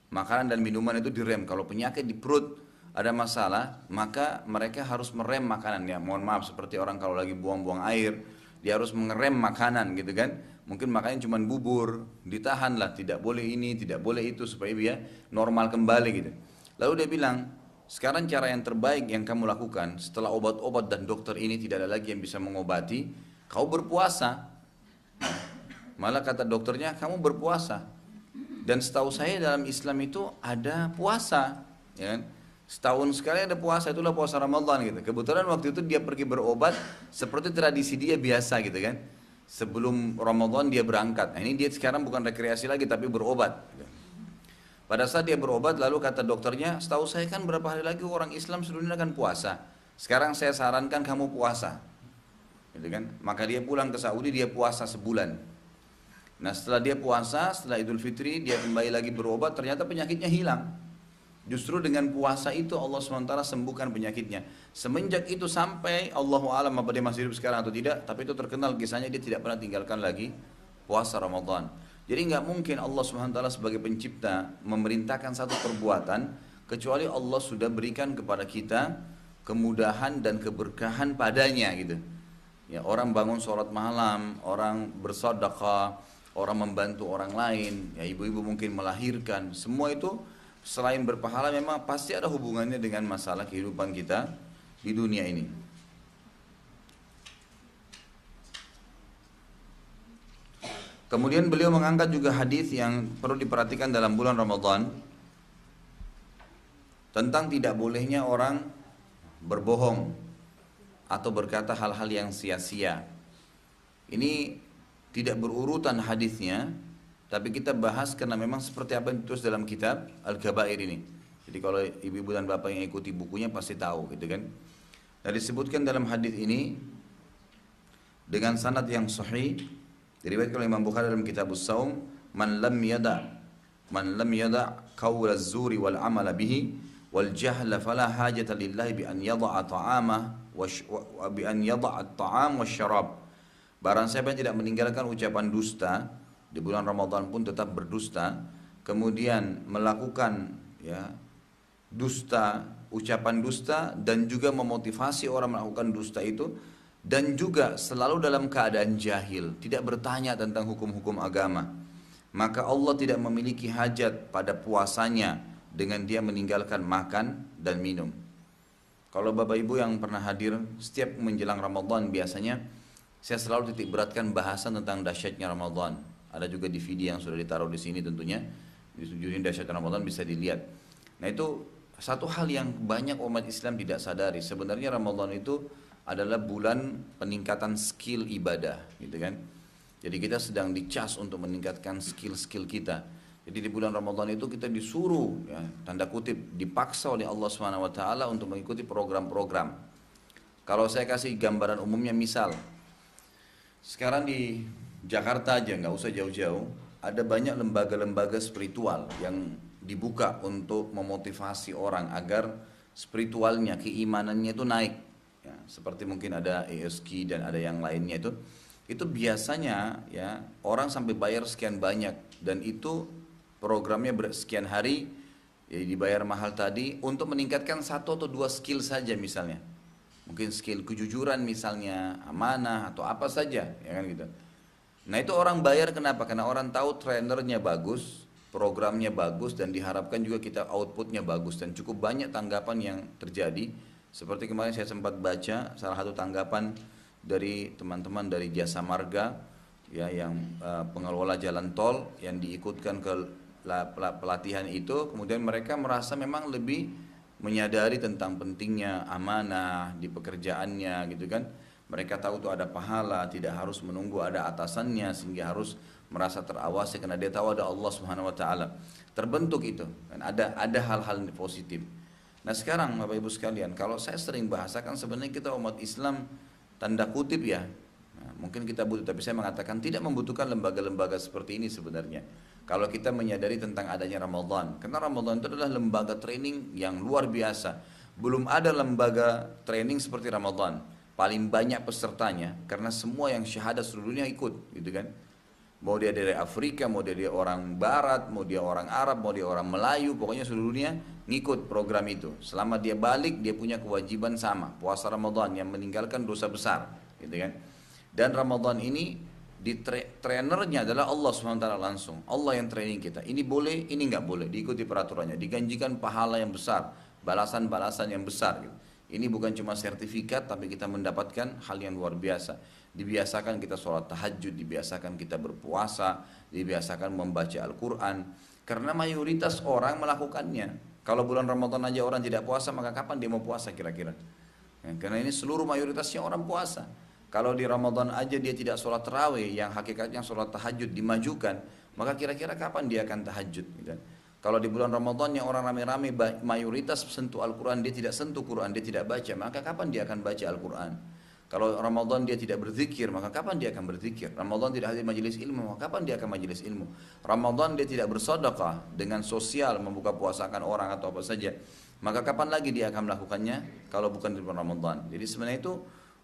Makanan dan minuman itu direm. Kalau penyakit di perut ada masalah, maka mereka harus merem makanan ya. Mohon maaf seperti orang kalau lagi buang-buang air, dia harus mengerem makanan gitu kan. Mungkin makannya cuma bubur, ditahan lah, tidak boleh ini, tidak boleh itu supaya dia normal kembali gitu. Lalu dia bilang, sekarang cara yang terbaik yang kamu lakukan setelah obat-obat dan dokter ini tidak ada lagi yang bisa mengobati, kau berpuasa. Malah kata dokternya, kamu berpuasa. Dan setahu saya dalam Islam itu ada puasa, ya kan? Setahun sekali ada puasa, itulah puasa Ramadan gitu. Kebetulan waktu itu dia pergi berobat seperti tradisi dia biasa gitu kan. Sebelum Ramadan dia berangkat. Nah ini dia sekarang bukan rekreasi lagi tapi berobat. Gitu. Pada saat dia berobat lalu kata dokternya, setahu saya kan berapa hari lagi orang Islam seluruh dunia akan puasa. Sekarang saya sarankan kamu puasa. Gitu kan? Maka dia pulang ke Saudi, dia puasa sebulan. Nah setelah dia puasa, setelah Idul Fitri, dia kembali lagi berobat, ternyata penyakitnya hilang. Justru dengan puasa itu Allah SWT sembuhkan penyakitnya. Semenjak itu sampai, Allahu a'lam apa dia masih hidup sekarang atau tidak, tapi itu terkenal kisahnya dia tidak pernah tinggalkan lagi puasa Ramadan. Jadi nggak mungkin Allah SWT sebagai pencipta memerintahkan satu perbuatan, kecuali Allah sudah berikan kepada kita kemudahan dan keberkahan padanya gitu. Ya, orang bangun sholat malam, orang bersedekah, orang membantu orang lain, ya ibu-ibu mungkin melahirkan, semua itu selain berpahala memang pasti ada hubungannya dengan masalah kehidupan kita di dunia ini. Kemudian beliau mengangkat juga hadis yang perlu diperhatikan dalam bulan Ramadan tentang tidak bolehnya orang berbohong atau berkata hal-hal yang sia-sia. Ini tidak berurutan hadisnya, tapi kita bahas karena memang seperti apa yang ditulis dalam kitab Al-Kabair ini. Jadi kalau ibu-ibu dan bapak yang ikuti bukunya pasti tahu gitu kan. Dan disebutkan dalam hadis ini dengan sanad yang sahih diriwayatkan oleh Imam Bukhari dalam kitab As-Shaum, man lam yada qaul az-zuri wal amala bihi wal jahla fala hajata lillahi bi an yada'a ta'amah wa bi an yada'a at-ta'am wasyarab. Barang siapa yang tidak meninggalkan ucapan dusta di bulan Ramadan pun tetap berdusta, kemudian melakukan ya dusta, ucapan dusta dan juga memotivasi orang melakukan dusta itu, dan juga selalu dalam keadaan jahil, tidak bertanya tentang hukum-hukum agama, maka Allah tidak memiliki hajat pada puasanya dengan dia meninggalkan makan dan minum. Kalau bapak ibu yang pernah hadir setiap menjelang Ramadan biasanya saya selalu titik beratkan bahasan tentang dahsyatnya Ramadan. Ada juga DVD yang sudah ditaruh di sini tentunya. Di judul dahsyat Ramadan bisa dilihat. Nah itu satu hal yang banyak umat Islam tidak sadari. Sebenarnya Ramadan itu adalah bulan peningkatan skill ibadah, gitu kan? Jadi kita sedang dicas untuk meningkatkan skill-skill kita. Jadi di bulan Ramadan itu kita disuruh, ya, tanda kutip, dipaksa oleh Allah SWT untuk mengikuti program-program. Kalau saya kasih gambaran umumnya, misal sekarang di Jakarta aja, nggak usah jauh-jauh, ada banyak lembaga-lembaga spiritual yang dibuka untuk memotivasi orang agar spiritualnya, keimanannya itu naik. Ya, seperti mungkin ada ESQ dan ada yang lainnya itu biasanya ya orang sampai bayar sekian banyak dan itu programnya sekian hari ya, dibayar mahal tadi untuk meningkatkan satu atau dua skill saja misalnya. Mungkin skill kejujuran misalnya, amanah atau apa saja, ya kan gitu. Nah itu orang bayar kenapa? Karena orang tahu trainernya bagus, programnya bagus dan diharapkan juga kita outputnya bagus dan cukup banyak tanggapan yang terjadi. Seperti kemarin saya sempat baca salah satu tanggapan dari teman-teman dari Jasa Marga ya yang pengelola jalan tol yang diikutkan ke pelatihan itu, kemudian mereka merasa memang lebih menyadari tentang pentingnya amanah di pekerjaannya gitu kan. Mereka tahu tuh ada pahala, tidak harus menunggu ada atasannya sehingga harus merasa terawasi karena dia tahu ada Allah Subhanahu wa taala. Terbentuk itu kan ada hal-hal positif. Nah, sekarang Bapak Ibu sekalian, kalau saya sering bahasakan sebenarnya kita umat Islam tanda kutip ya. Nah, mungkin kita butuh, tapi saya mengatakan tidak membutuhkan lembaga-lembaga seperti ini sebenarnya. Kalau kita menyadari tentang adanya Ramadan, karena Ramadan itu adalah lembaga training yang luar biasa. Belum ada lembaga training seperti Ramadan. Paling banyak pesertanya karena semua yang syahadat seluruh dunia ikut, gitu kan? Mau dia dari Afrika, mau dia orang Barat, mau dia orang Arab, mau dia orang Melayu, pokoknya seluruh dunia ngikut program itu. Selama dia balik, dia punya kewajiban sama, puasa Ramadan yang meninggalkan dosa besar, gitu kan? Dan Ramadan ini trainernya adalah Allah SWT langsung. Allah yang training kita. Ini boleh, ini nggak boleh. Diikuti peraturannya. Diganjikan pahala yang besar, balasan-balasan yang besar. Gitu. Ini bukan cuma sertifikat, tapi kita mendapatkan hal yang luar biasa. Dibiasakan kita sholat tahajud, dibiasakan kita berpuasa, dibiasakan membaca Al-Quran. Karena mayoritas orang melakukannya. Kalau bulan Ramadan aja orang tidak puasa, maka kapan dia mau puasa kira-kira? Karena ini seluruh mayoritasnya orang puasa. Kalau di Ramadan aja dia tidak sholat tarawih, yang hakikatnya sholat tahajud dimajukan, maka kira-kira kapan dia akan tahajud? Gitu. Kalau di bulan Ramadan yang orang rame-rame mayoritas sentuh Al-Quran, dia tidak sentuh Quran, dia tidak baca, maka kapan dia akan baca Al-Quran? Kalau Ramadan dia tidak berzikir, maka kapan dia akan berzikir? Ramadan tidak hadir majelis ilmu, maka kapan dia akan majelis ilmu? Ramadan dia tidak bersedekah dengan sosial, membuka puasakan orang atau apa saja, maka kapan lagi dia akan melakukannya kalau bukan di bulan Ramadan? Jadi sebenarnya itu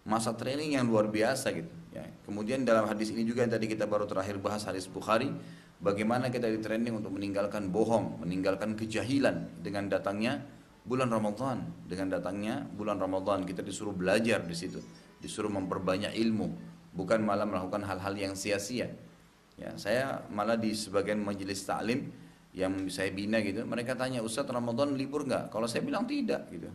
masa training yang luar biasa gitu. Ya. Kemudian dalam hadis ini juga yang tadi kita baru terakhir bahas hadis Bukhari, bagaimana kita di training untuk meninggalkan bohong, meninggalkan kejahilan dengan datangnya bulan Ramadan. Dengan datangnya bulan Ramadan kita disuruh belajar di situ, disuruh memperbanyak ilmu, bukan malah melakukan hal-hal yang sia-sia. Ya, saya malah di sebagian majelis taklim yang saya bina gitu, mereka tanya, Ustaz Ramadan libur nggak? Kalau saya bilang tidak gitu.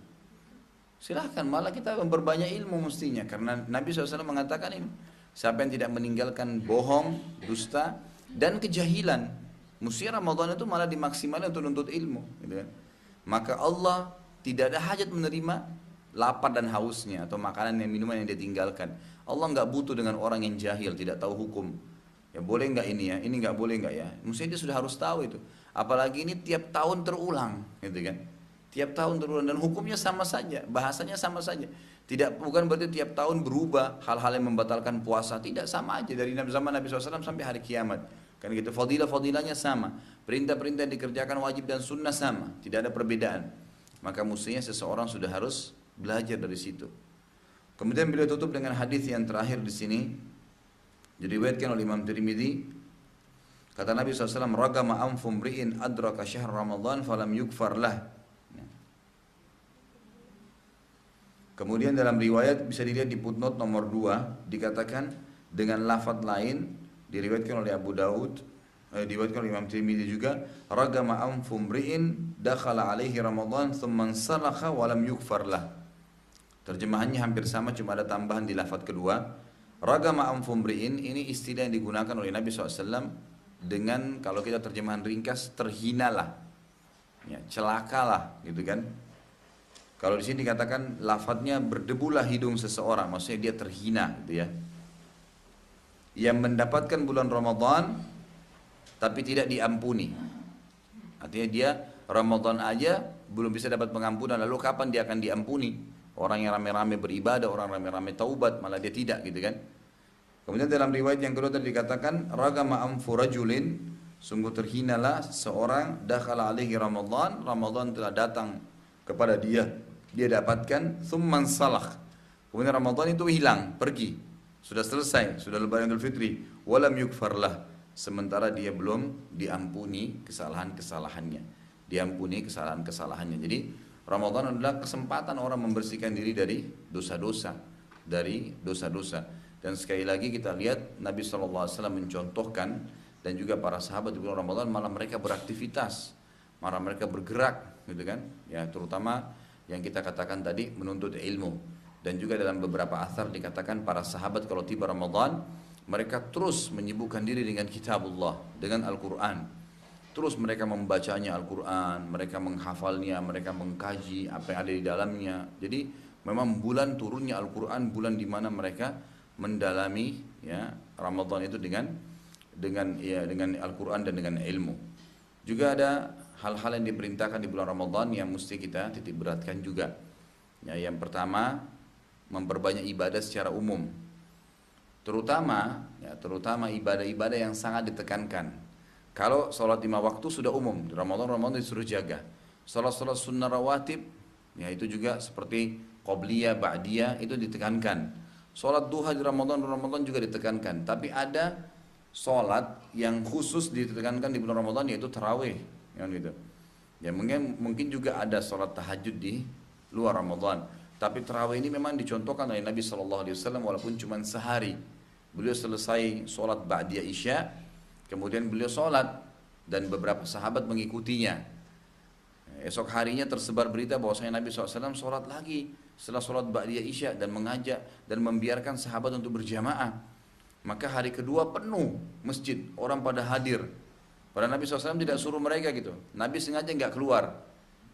Silahkan, malah kita memperbanyak ilmu mestinya. Karena Nabi SAW mengatakan ini, siapa yang tidak meninggalkan bohong, dusta, dan kejahilan, mestinya Ramadan itu malah dimaksimalkan untuk nuntut ilmu. Gitu kan? Maka Allah tidak ada hajat menerima lapar dan hausnya, atau makanan dan minuman yang dia tinggalkan. Allah nggak butuh dengan orang yang jahil, tidak tahu hukum. Ya boleh nggak ini ya, ini nggak boleh nggak ya. Mestinya dia sudah harus tahu itu. Apalagi ini tiap tahun terulang, gitu kan. Tiap tahun terulang dan hukumnya sama saja, bahasanya sama saja. Tidak, bukan berarti tiap tahun berubah hal-hal yang membatalkan puasa, tidak, sama aja dari zaman Nabi SAW sampai hari kiamat. Kan gitu, fadilah-fadilahnya sama, perintah-perintah yang dikerjakan wajib dan sunnah sama, tidak ada perbedaan. Maka mestinya seseorang sudah harus belajar dari situ. Kemudian beliau tutup dengan hadis yang terakhir di sini, diriwayatkan oleh Imam Tirmidzi. Kata Nabi SAW, ragama anfum ri'in adraka syahr Ramadan falam yukfar lah. Kemudian dalam riwayat bisa dilihat di footnote nomor 2 dikatakan dengan lafadz lain diriwayatkan oleh Abu Daud, diriwayatkan oleh Imam Tirmidzi juga, ragama anfum ri'in dakhala alaihi Ramadan thumma salakha wa lam yukfar lah. Terjemahannya hampir sama, cuma ada tambahan di lafadz kedua. Ragama anfum ri'in ini istilah yang digunakan oleh Nabi SAW dengan, kalau kita terjemahan ringkas, terhinalah, ya, celakalah, gitu kan. Kalau di sini dikatakan lafadznya berdebulah hidung seseorang, maksudnya dia terhina, gitu ya. Yang mendapatkan bulan Ramadan tapi tidak diampuni. Artinya dia Ramadan aja belum bisa dapat pengampunan, lalu kapan dia akan diampuni? Orang yang rame-rame beribadah, orang rame-rame taubat, malah dia tidak, gitu kan. Kemudian dalam riwayat yang kedua tadi dikatakan ragama anfu rajulin, sungguh terhinalah seorang dakhala alaihi Ramadan, Ramadan telah datang kepada dia dapatkan thumman salakh, kemudian Ramadan itu hilang, pergi, sudah selesai, sudah lebaran Idul Fitri, walam yukfarlah, sementara dia belum diampuni kesalahan-kesalahannya, diampuni kesalahan-kesalahannya. Jadi Ramadan adalah kesempatan orang membersihkan diri dari dosa-dosa, dari dosa-dosa. Dan sekali lagi kita lihat Nabi SAW mencontohkan dan juga para sahabat di bulan Ramadan malah mereka beraktivitas, malah mereka bergerak, gitu kan? Ya, terutama yang kita katakan tadi menuntut ilmu. Dan juga dalam beberapa athar dikatakan para sahabat kalau tiba Ramadan mereka terus menyibukkan diri dengan kitabullah, dengan Al-Quran. Terus mereka membacanya Al-Quran, mereka menghafalnya, mereka mengkaji apa yang ada di dalamnya. Jadi memang bulan turunnya Al-Quran, bulan di mana mereka mendalami ya Ramadan itu dengan Al-Quran dan dengan ilmu. Juga ada hal-hal yang diperintahkan di bulan Ramadan yang mesti kita titik beratkan juga. Ya, yang pertama memperbanyak ibadah secara umum, terutama ibadah-ibadah yang sangat ditekankan. Kalau sholat 5 waktu sudah umum, Ramadan disuruh jaga. Sholat sunnah rawatib, ya itu juga seperti qobliyah, ba'diyah itu ditekankan. Sholat duha di Ramadan juga ditekankan. Tapi ada sholat yang khusus ditekankan di bulan Ramadan yaitu tarawih, yang gitu. Ya mungkin juga ada sholat tahajud di luar Ramadan. Tapi tarawih ini memang dicontohkan oleh Nabi SAW walaupun cuma sehari. Beliau selesai sholat ba'diyah isya, kemudian beliau sholat dan beberapa sahabat mengikutinya. Esok harinya tersebar berita bahwasanya Nabi SAW sholat lagi setelah sholat ba'diyah isya dan mengajak dan membiarkan sahabat untuk berjamaah. Maka hari kedua penuh masjid, orang pada hadir. Padahal Nabi SAW tidak suruh mereka gitu. Nabi sengaja nggak keluar.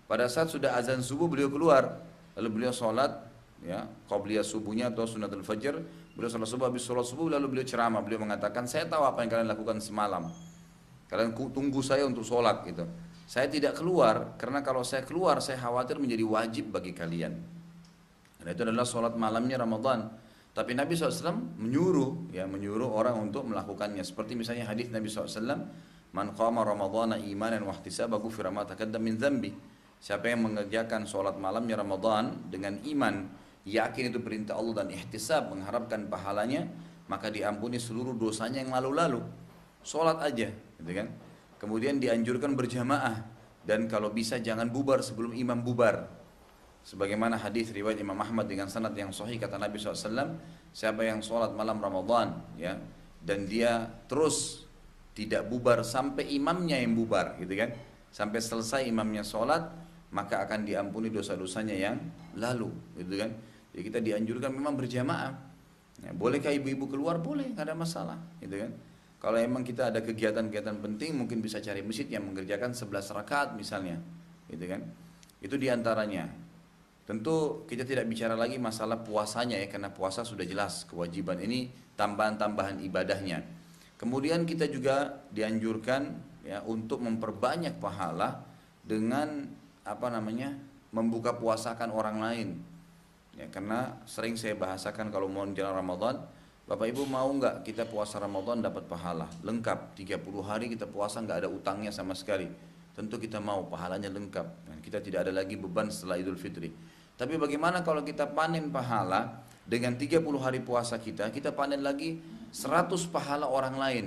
Pada saat sudah azan subuh beliau keluar. Lalu beliau sholat, ya, qabliyah subuhnya atau sunatul fajr. Beliau sholat subuh, habis sholat subuh lalu beliau ceramah. Beliau mengatakan, saya tahu apa yang kalian lakukan semalam. Kalian tunggu saya untuk sholat gitu. Saya tidak keluar, karena kalau saya keluar saya khawatir menjadi wajib bagi kalian. Dan itu adalah sholat malamnya Ramadan. Tapi Nabi SAW menyuruh orang untuk melakukannya. Seperti misalnya hadis Nabi SAW, man qama ramadhana imanan wa ihtisaba ghufira ma taqaddama min dhanbi. Siapa yang mengerjakan sholat malamnya Ramadan dengan iman, yakin itu perintah Allah dan ihtisab, mengharapkan pahalanya, maka diampuni seluruh dosanya yang lalu-lalu. Sholat aja, gitu kan? Kemudian dianjurkan berjamaah, dan kalau bisa jangan bubar sebelum imam bubar. Sebagaimana hadis riwayat Imam Ahmad dengan sanad yang sahih, kata Nabi SAW, siapa yang sholat malam Ramadan, ya, dan dia terus tidak bubar sampai imamnya yang bubar, gitu kan? Sampai selesai imamnya sholat, maka akan diampuni dosa-dosanya yang lalu, gitu kan? Jadi kita dianjurkan memang berjamaah. Ya, bolehkah ibu-ibu keluar? Boleh, nggak ada masalah, gitu kan? Kalau emang kita ada kegiatan-kegiatan penting, mungkin bisa cari masjid yang mengerjakan 11 rakaat misalnya, gitu kan? Itu diantaranya. Tentu kita tidak bicara lagi masalah puasanya ya, karena puasa sudah jelas kewajiban, ini tambahan-tambahan ibadahnya. Kemudian kita juga dianjurkan ya untuk memperbanyak pahala dengan membuka puasakan orang lain. Ya, karena sering saya bahasakan kalau mau jalan Ramadan, Bapak Ibu mau nggak kita puasa Ramadan dapat pahala lengkap 30 hari kita puasa nggak ada utangnya sama sekali. Tentu kita mau pahalanya lengkap dan kita tidak ada lagi beban setelah Idul Fitri. Tapi bagaimana kalau kita panen pahala dengan 30 hari puasa kita panen lagi 100 pahala orang lain,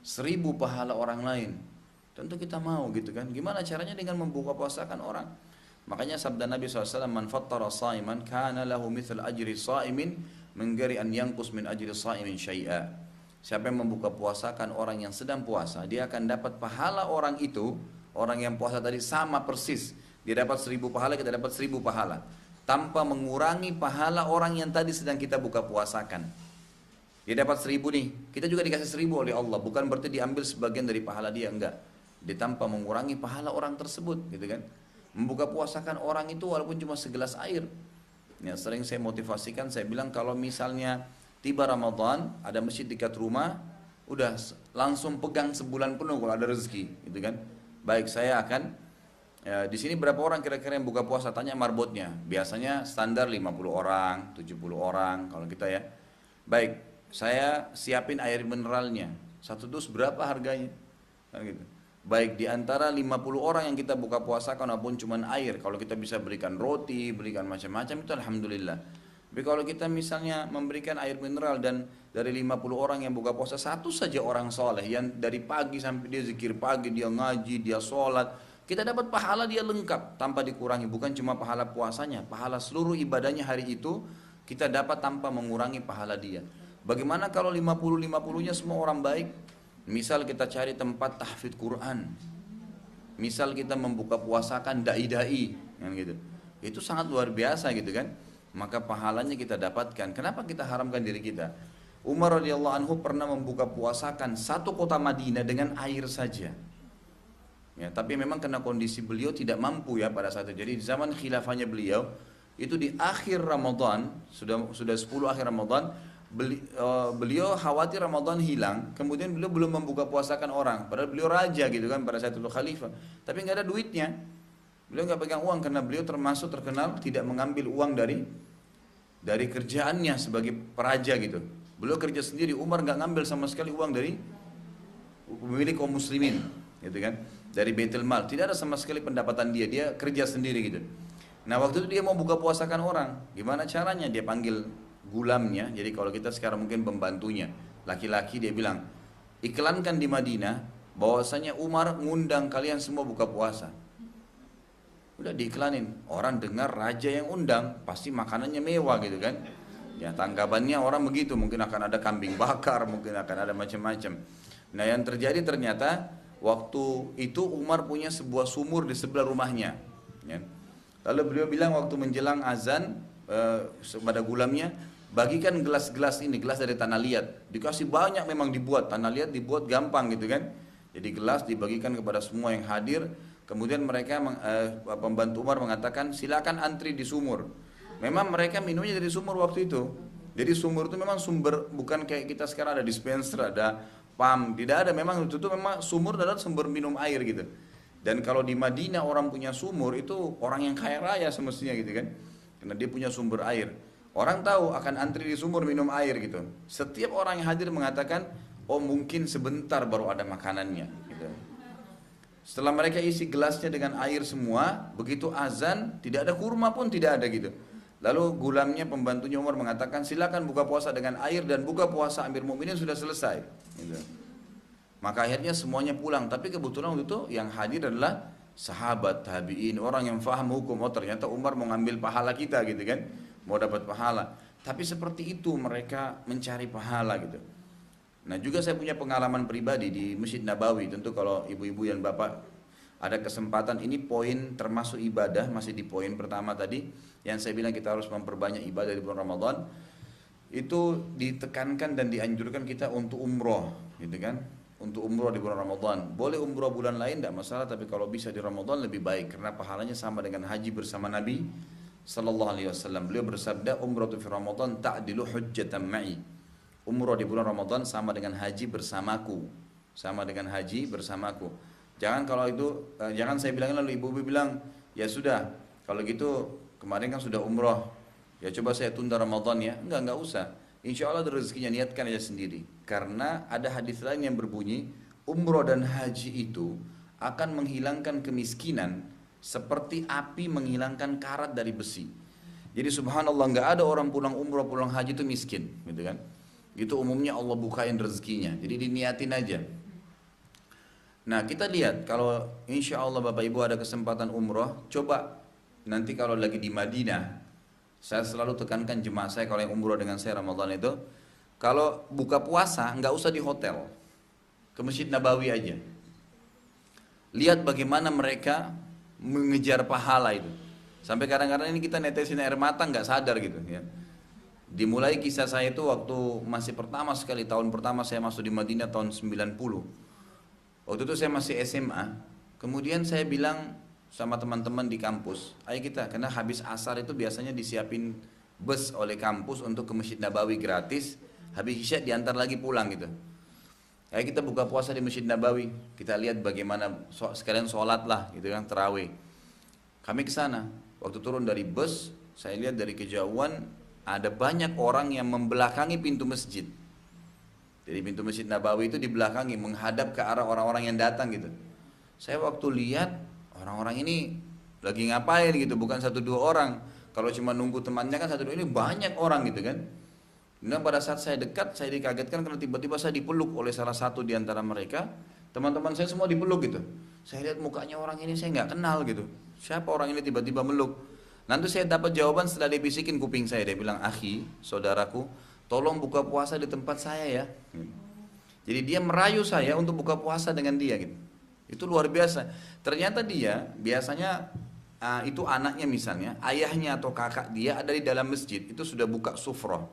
1000 pahala orang lain. Tentu kita mau gitu kan. Gimana caranya? Dengan membuka puasakan orang. Makanya sabda Nabi SAW, man fattara sa'iman kana lahu mithal ajri sa'imin min ghairi an yanqus min ajri sa'imin syai'a. Siapa yang membuka puasakan orang yang sedang puasa, dia akan dapat pahala orang itu, orang yang puasa tadi sama persis. Dia dapat 1000 pahala, kita dapat 1000 pahala. Tanpa mengurangi pahala orang yang tadi sedang kita buka puasakan. Dia dapat 1000 nih, kita juga dikasih 1000 oleh Allah. Bukan berarti diambil sebagian dari pahala dia, enggak. Dia tanpa mengurangi pahala orang tersebut, gitu kan? Membuka puasakan orang itu walaupun cuma segelas air. Ya, sering saya motivasikan, saya bilang kalau misalnya tiba Ramadan, ada masjid dekat rumah, udah langsung pegang sebulan penuh kalau ada rezeki, gitu kan? Baik, saya akan di sini berapa orang kira-kira yang buka puasa, tanya marbotnya. Biasanya standar 50 orang, 70 orang kalau kita ya. Baik, saya siapin air mineralnya. Satu dus berapa harganya? Kan gitu. Baik, di antara 50 orang yang kita buka puasa walaupun cuma air, kalau kita bisa berikan roti, berikan macam-macam itu alhamdulillah. Tapi kalau kita misalnya memberikan air mineral dan dari 50 orang yang buka puasa, satu saja orang soleh yang dari pagi sampai dia zikir pagi, dia ngaji, dia sholat, Kita dapat pahala dia lengkap tanpa dikurangi, bukan cuma pahala puasanya, pahala seluruh ibadahnya hari itu kita dapat tanpa mengurangi pahala dia. Bagaimana kalau 50-50-nya semua orang baik? Misal kita cari tempat tahfidz Quran, misal kita membuka puasakan dai-dai, kan gitu. Itu sangat luar biasa gitu kan. Maka pahalanya kita dapatkan. Kenapa kita haramkan diri kita? Umar radhiyallahu anhu pernah membuka puasakan satu kota Madinah dengan air saja. Ya, tapi memang karena kondisi beliau tidak mampu ya pada saat itu. Jadi di zaman khilafahnya beliau itu di akhir Ramadan, sudah 10 akhir Ramadan, beliau khawatir Ramadan hilang, kemudian beliau belum membuka puasakan orang, padahal beliau raja gitu kan pada saat itu khalifah, tapi nggak ada duitnya, beliau nggak pegang uang karena beliau termasuk terkenal tidak mengambil uang dari kerjaannya sebagai peraja gitu, beliau kerja sendiri. Umar nggak ngambil sama sekali uang dari pemilik kaum muslimin, gitu kan, dari Baitul Mal, tidak ada sama sekali pendapatan dia kerja sendiri gitu. Nah waktu itu dia mau buka puasakan orang, gimana caranya? Dia panggil gulamnya, jadi kalau kita sekarang mungkin pembantunya, laki-laki, dia bilang, iklankan di Madinah bahwasanya Umar ngundang kalian semua buka puasa. Udah diiklanin, orang dengar raja yang undang, pasti makanannya mewah gitu kan. Ya tanggapannya orang begitu, mungkin akan ada kambing bakar, mungkin akan ada macam-macam. Nah yang terjadi ternyata waktu itu Umar punya sebuah sumur di sebelah rumahnya, ya. Lalu beliau bilang waktu menjelang azan kepada gulamnya, bagikan gelas-gelas ini, gelas dari tanah liat, dikasih banyak, memang dibuat, tanah liat dibuat gampang gitu kan. Jadi gelas dibagikan kepada semua yang hadir. Kemudian mereka pembantu Umar mengatakan silakan antri di sumur. Memang mereka minumnya dari sumur waktu itu. Jadi sumur itu memang sumber, bukan kayak kita sekarang ada dispenser, ada pam, tidak ada. Memang itu memang sumur adalah sumber minum air gitu. Dan kalau di Madinah orang punya sumur itu orang yang kaya raya semestinya gitu kan, karena dia punya sumber air. Orang tahu akan antri di sumur minum air gitu. Setiap orang yang hadir mengatakan, oh mungkin sebentar baru ada makanannya gitu. Setelah mereka isi gelasnya dengan air semua, begitu azan tidak ada kurma pun tidak ada gitu. Lalu gulamnya, pembantunya Umar mengatakan, silakan buka puasa dengan air, dan buka puasa Amir Mukminin sudah selesai gitu. Maka akhirnya semuanya pulang, tapi kebetulan waktu itu yang hadir adalah sahabat, tabi'in, orang yang faham hukum. Oh ternyata Umar mau ngambil pahala kita gitu kan, mau dapat pahala. Tapi seperti itu mereka mencari pahala gitu. Nah juga saya punya pengalaman pribadi di Masjid Nabawi. Tentu kalau ibu-ibu dan bapak ada kesempatan, ini poin termasuk ibadah, masih di poin pertama tadi yang saya bilang kita harus memperbanyak ibadah di bulan Ramadan. Itu ditekankan dan dianjurkan kita untuk umroh gitu kan, untuk umroh di bulan Ramadan. Boleh umroh bulan lain tidak masalah, tapi kalau bisa di Ramadan lebih baik karena pahalanya sama dengan haji bersama Nabi sallallahu alaihi wasallam. Beliau bersabda, umratu fi Ramadan ta'dilu hujjatan ma'i. Umroh di bulan Ramadan sama dengan haji bersamaku. Sama dengan haji bersamaku. Jangan kalau itu jangan saya bilangin lalu ibu-ibu bilang, ya sudah, kalau gitu kemarin kan sudah umroh, ya coba saya tunda Ramadan ya. Enggak usah. Insya Allah ada rezekinya, niatkan aja sendiri. Karena ada hadis lain yang berbunyi, umroh dan haji itu akan menghilangkan kemiskinan seperti api menghilangkan karat dari besi. Jadi subhanallah, nggak ada orang pulang umroh pulang haji itu miskin, gitu kan? Itu umumnya Allah bukain rezekinya. Jadi diniatin aja. Nah kita lihat kalau insya Allah bapak ibu ada kesempatan umroh, coba nanti kalau lagi di Madinah. Saya selalu tekankan jemaah saya kalau yang umroh dengan saya Ramadan itu, kalau buka puasa nggak usah di hotel, ke Masjid Nabawi aja. Lihat bagaimana mereka mengejar pahala itu. Sampai kadang-kadang ini kita netesin air mata nggak sadar gitu ya. Dimulai kisah saya itu waktu masih pertama sekali, tahun pertama saya masuk di Madinah tahun 90. Waktu itu saya masih SMA. Kemudian saya bilang sama teman-teman di kampus, ayo kita, karena habis asar itu biasanya disiapin bus oleh kampus untuk ke Masjid Nabawi gratis, habis isya diantar lagi pulang gitu. Ayo kita buka puasa di Masjid Nabawi, kita lihat bagaimana sekalian sholat lah gitu kan, tarawih. Kami ke sana, waktu turun dari bus, saya lihat dari kejauhan ada banyak orang yang membelakangi pintu masjid. Jadi pintu Masjid Nabawi itu dibelakangi, menghadap ke arah orang-orang yang datang gitu. Saya waktu lihat orang-orang ini lagi ngapain gitu, bukan satu dua orang. Kalau cuma nunggu temannya kan satu dua, ini banyak orang gitu kan. Nah pada saat saya dekat, saya dikagetkan karena tiba-tiba saya dipeluk oleh salah satu di antara mereka. Teman-teman saya semua dipeluk gitu. Saya lihat mukanya orang ini saya nggak kenal gitu. Siapa orang ini tiba-tiba meluk? Nanti saya dapat jawaban setelah dia bisikin kuping saya. Dia bilang, akhi, saudaraku, tolong buka puasa di tempat saya ya. Jadi dia merayu saya untuk buka puasa dengan dia gitu. Itu luar biasa. Ternyata dia biasanya itu anaknya misalnya, ayahnya atau kakak dia ada di dalam masjid, itu sudah buka sufroh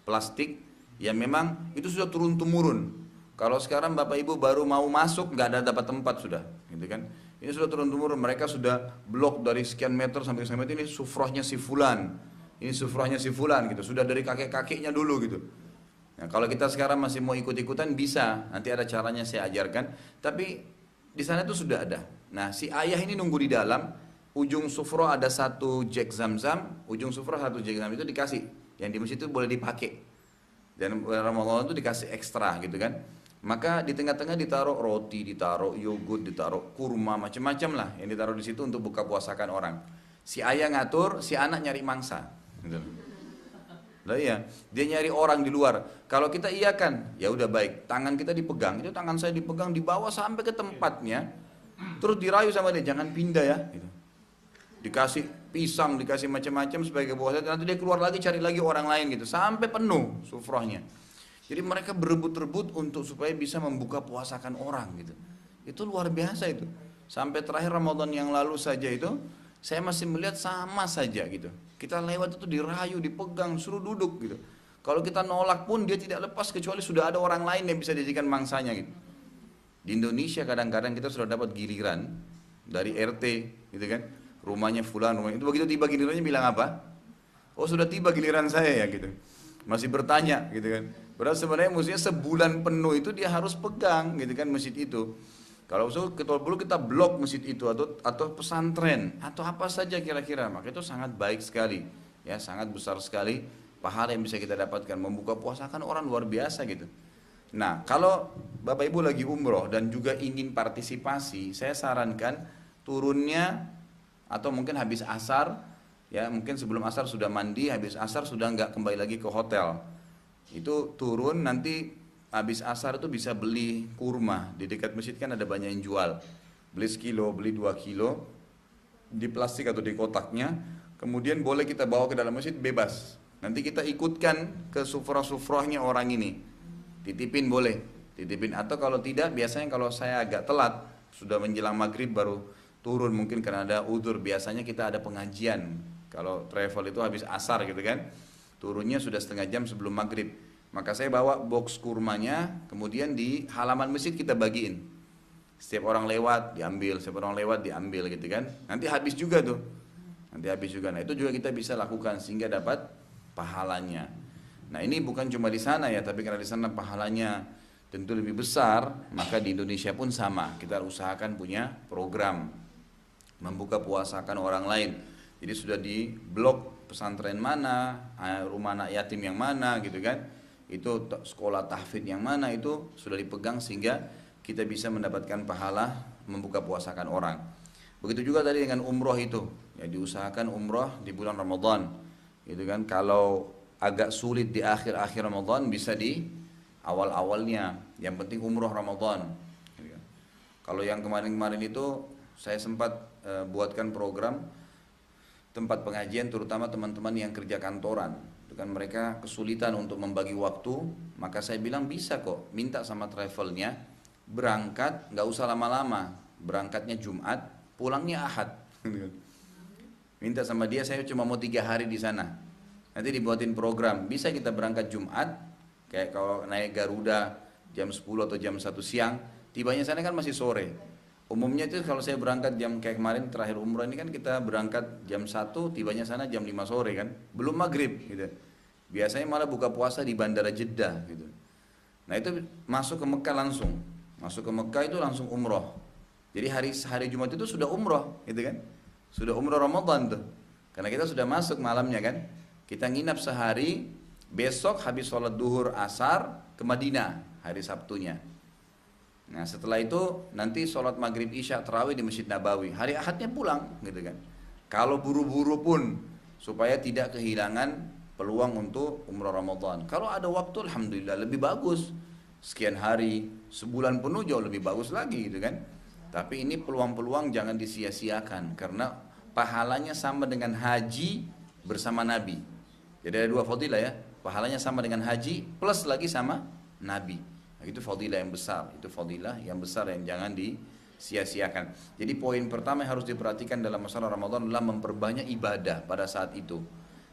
plastik yang memang itu sudah turun temurun. Kalau sekarang bapak ibu baru mau masuk nggak ada dapat tempat sudah, gitu kan? Ini sudah turun temurun. Mereka sudah blok dari sekian meter sampai sekian meter. Ini sufrohnya si fulan, ini sufrohnya si fulan gitu. Sudah dari kakek kakeknya dulu gitu. Nah, kalau kita sekarang masih mau ikut-ikutan bisa, nanti ada caranya saya ajarkan. Tapi di sana itu sudah ada. Nah, si ayah ini nunggu di dalam, ujung sufroh ada satu jek zam-zam, ujung sufroh satu jek zam itu dikasih. Yang di masjid itu boleh dipakai. Dan Ramadan itu dikasih ekstra gitu kan. Maka di tengah-tengah ditaruh roti, ditaruh yogurt, ditaruh kurma, macam-macam lah yang ditaruh di situ untuk buka puasakan orang. Si ayah ngatur, si anak nyari mangsa. Gitu. Lah iya, dia nyari orang di luar. Kalau kita iyakan, ya udah baik. Tangan kita dipegang, itu tangan saya dipegang, dibawa sampai ke tempatnya. Terus dirayu sama dia, jangan pindah ya. Gitu. Dikasih pisang, dikasih macam-macam sebagai puasa. Nanti dia keluar lagi cari lagi orang lain gitu, sampai penuh sufrahnya. Jadi mereka berebut-rebut untuk supaya bisa membuka puasakan orang gitu. Itu luar biasa itu. Sampai terakhir Ramadan yang lalu saja itu, saya masih melihat sama saja gitu. Kita lewat itu dirayu, dipegang, suruh duduk gitu. Kalau kita nolak pun dia tidak lepas kecuali sudah ada orang lain yang bisa dijadikan mangsanya gitu. Di Indonesia kadang-kadang kita sudah dapat giliran dari RT gitu kan. Rumahnya fulan, rumahnya itu begitu tiba gilirannya bilang apa? Oh sudah tiba giliran saya ya gitu. Masih bertanya gitu kan. Padahal sebenarnya mestinya sebulan penuh itu dia harus pegang gitu kan masjid itu. Kalau perlu kita blok masjid itu atau pesantren atau apa saja kira-kira, maka itu sangat baik sekali, ya sangat besar sekali pahala yang bisa kita dapatkan. Membuka puasa kan orang luar biasa gitu. Nah kalau bapak ibu lagi umroh dan juga ingin partisipasi, saya sarankan turunnya atau mungkin habis asar, ya mungkin sebelum asar sudah mandi, habis asar sudah nggak kembali lagi ke hotel. Itu turun nanti habis asar itu bisa beli kurma. Di dekat masjid kan ada banyak yang jual. Beli sekilo, beli 2 kilo di plastik atau di kotaknya. Kemudian boleh kita bawa ke dalam masjid bebas. Nanti kita ikutkan ke sufrah-sufrahnya orang ini. Titipin boleh, titipin. Atau kalau tidak, biasanya kalau saya agak telat, sudah menjelang maghrib baru turun mungkin karena ada udzur. Biasanya kita ada pengajian. Kalau travel itu habis asar gitu kan. Turunnya sudah setengah jam sebelum maghrib. Maka saya bawa box kurmanya, kemudian di halaman masjid kita bagiin. Setiap orang lewat diambil, setiap orang lewat diambil gitu kan. Nanti habis juga tuh. Nanti habis juga. Nah itu juga kita bisa lakukan sehingga dapat pahalanya. Nah ini bukan cuma di sana ya, tapi karena di sana pahalanya tentu lebih besar, maka di Indonesia pun sama. Kita usahakan punya program membuka puasakan orang lain. Jadi sudah di blok pesantren mana, rumah anak yatim yang mana gitu kan, itu sekolah tahfidz yang mana itu sudah dipegang sehingga kita bisa mendapatkan pahala membuka puasakan orang. Begitu juga tadi dengan umroh itu, ya diusahakan umroh di bulan Ramadan, gitu kan. Kalau agak sulit di akhir-akhir Ramadan bisa di awal-awalnya. Yang penting umroh Ramadan. Gitu kan. Kalau yang kemarin-kemarin itu saya sempat buatkan program tempat pengajian terutama teman-teman yang kerja kantoran itu kan mereka kesulitan untuk membagi waktu, maka saya bilang bisa kok minta sama travelnya berangkat nggak usah lama-lama, berangkatnya Jumat pulangnya Ahad. Minta sama dia saya cuma mau 3 hari di sana, nanti dibuatin program bisa kita berangkat Jumat kayak kalau naik Garuda jam 10 atau jam 1 siang tibanya sana kan masih sore. Umumnya itu kalau saya berangkat jam kayak kemarin terakhir umrah ini kan kita berangkat jam 1 tibanya sana jam 5 sore kan, belum maghrib gitu. Biasanya malah buka puasa di bandara Jeddah gitu. Nah itu masuk ke Mekah langsung, masuk ke Mekah itu langsung umroh. Jadi hari Jumat itu sudah umroh gitu kan, sudah umroh Ramadan tuh. Karena kita sudah masuk malamnya kan, kita nginap sehari, besok habis sholat duhur asar ke Madinah hari Sabtunya. Nah setelah itu nanti sholat maghrib isya tarawih di Masjid Nabawi. Hari Ahadnya pulang gitu kan. Kalau buru-buru pun supaya tidak kehilangan peluang untuk umrah Ramadan. Kalau ada waktu alhamdulillah lebih bagus. Sekian hari, sebulan penuh jauh lebih bagus lagi gitu kan. Tapi ini peluang-peluang jangan disia-siakan karena pahalanya sama dengan haji bersama Nabi. Jadi ada dua fadilah ya, pahalanya sama dengan haji plus lagi sama Nabi. Nah, itu fadilah yang besar, itu fadilah yang besar yang jangan disia-siakan. Jadi poin pertama yang harus diperhatikan dalam masalah Ramadan adalah memperbanyak ibadah pada saat itu.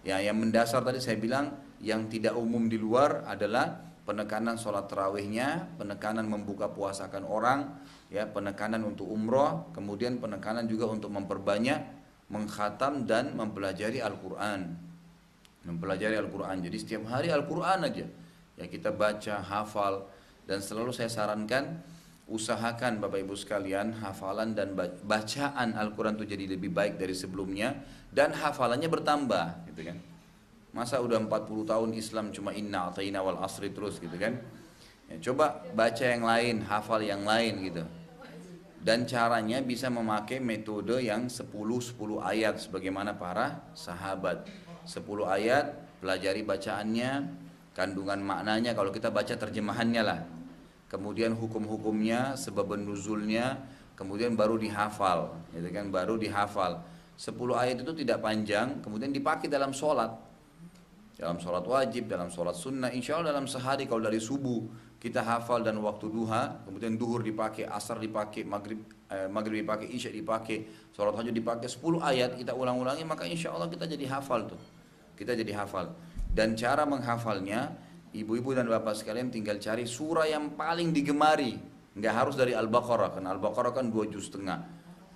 Ya, yang mendasar tadi saya bilang yang tidak umum di luar adalah penekanan sholat tarawihnya, penekanan membuka puasakan orang, ya, penekanan untuk umroh, kemudian penekanan juga untuk memperbanyak mengkhatam dan mempelajari Al-Quran. Mempelajari Al-Quran, jadi setiap hari Al-Quran aja ya kita baca, hafal. Dan selalu saya sarankan, usahakan Bapak Ibu sekalian hafalan dan bacaan Al-Quran itu jadi lebih baik dari sebelumnya dan hafalannya bertambah gitu kan. Masa udah 40 tahun Islam cuma inna ataina wal asri terus gitu kan. Ya, coba baca yang lain, hafal yang lain gitu. Dan caranya bisa memakai metode yang 10 ayat sebagaimana para sahabat. 10 ayat, pelajari bacaannya, kandungan maknanya kalau kita baca terjemahannya lah. Kemudian hukum-hukumnya, sebab nuzulnya, kemudian baru dihafal, gitu kan, baru dihafal. 10 ayat itu tidak panjang, kemudian dipakai dalam sholat. Dalam sholat wajib, dalam sholat sunnah, insya Allah dalam sehari kalau dari subuh kita hafal dan waktu duha, kemudian duhur dipakai, asar dipakai, maghrib dipakai, isya dipakai, sholat hajat dipakai, 10 ayat kita ulang-ulangi, maka insya Allah kita jadi hafal tuh. Kita jadi hafal. Dan cara menghafalnya, ibu-ibu dan bapak sekalian tinggal cari surah yang paling digemari. Nggak harus dari Al-Baqarah, karena Al-Baqarah kan 2 juz setengah.